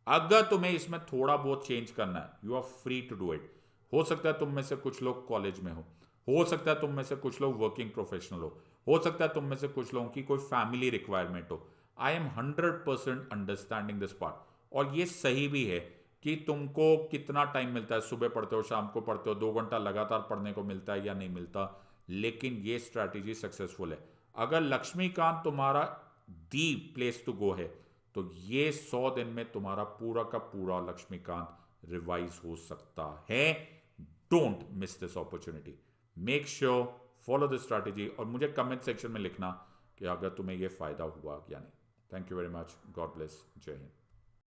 A: अगर तुम्हें इसमें थोड़ा बहुत चेंज करना है, you are free to do it. हो सकता है तुम में से कुछ लोग कॉलेज में हो सकता है तुम में से कुछ लोग वर्किंग प्रोफेशनल हो सकता है तुम में से कुछ लोगों की कोई फैमिली रिक्वायरमेंट हो। I am 100% understanding this part. और ये सही भी है कि तुमको कितना टाइम मिलता है, सुबह पढ़ते हो, शाम को पढ़ते हो, 2 घंटा लगातार पढ़ने को मिलता है या नहीं मिलता, लेकिन ये स्ट्रैटेजी सक्सेसफुल है। अगर लक्ष्मीकांत तुम्हारा दी प्लेस टू गो है तो ये 100 दिन में तुम्हारा पूरा का पूरा लक्ष्मीकांत रिवाइज हो सकता है। Don't miss this opportunity, make sure follow this strategy, और मुझे कमेंट सेक्शन में लिखना कि अगर तुम्हें ये फ़ायदा हुआ या नहीं। Thank you very much, God bless, जय हिंद।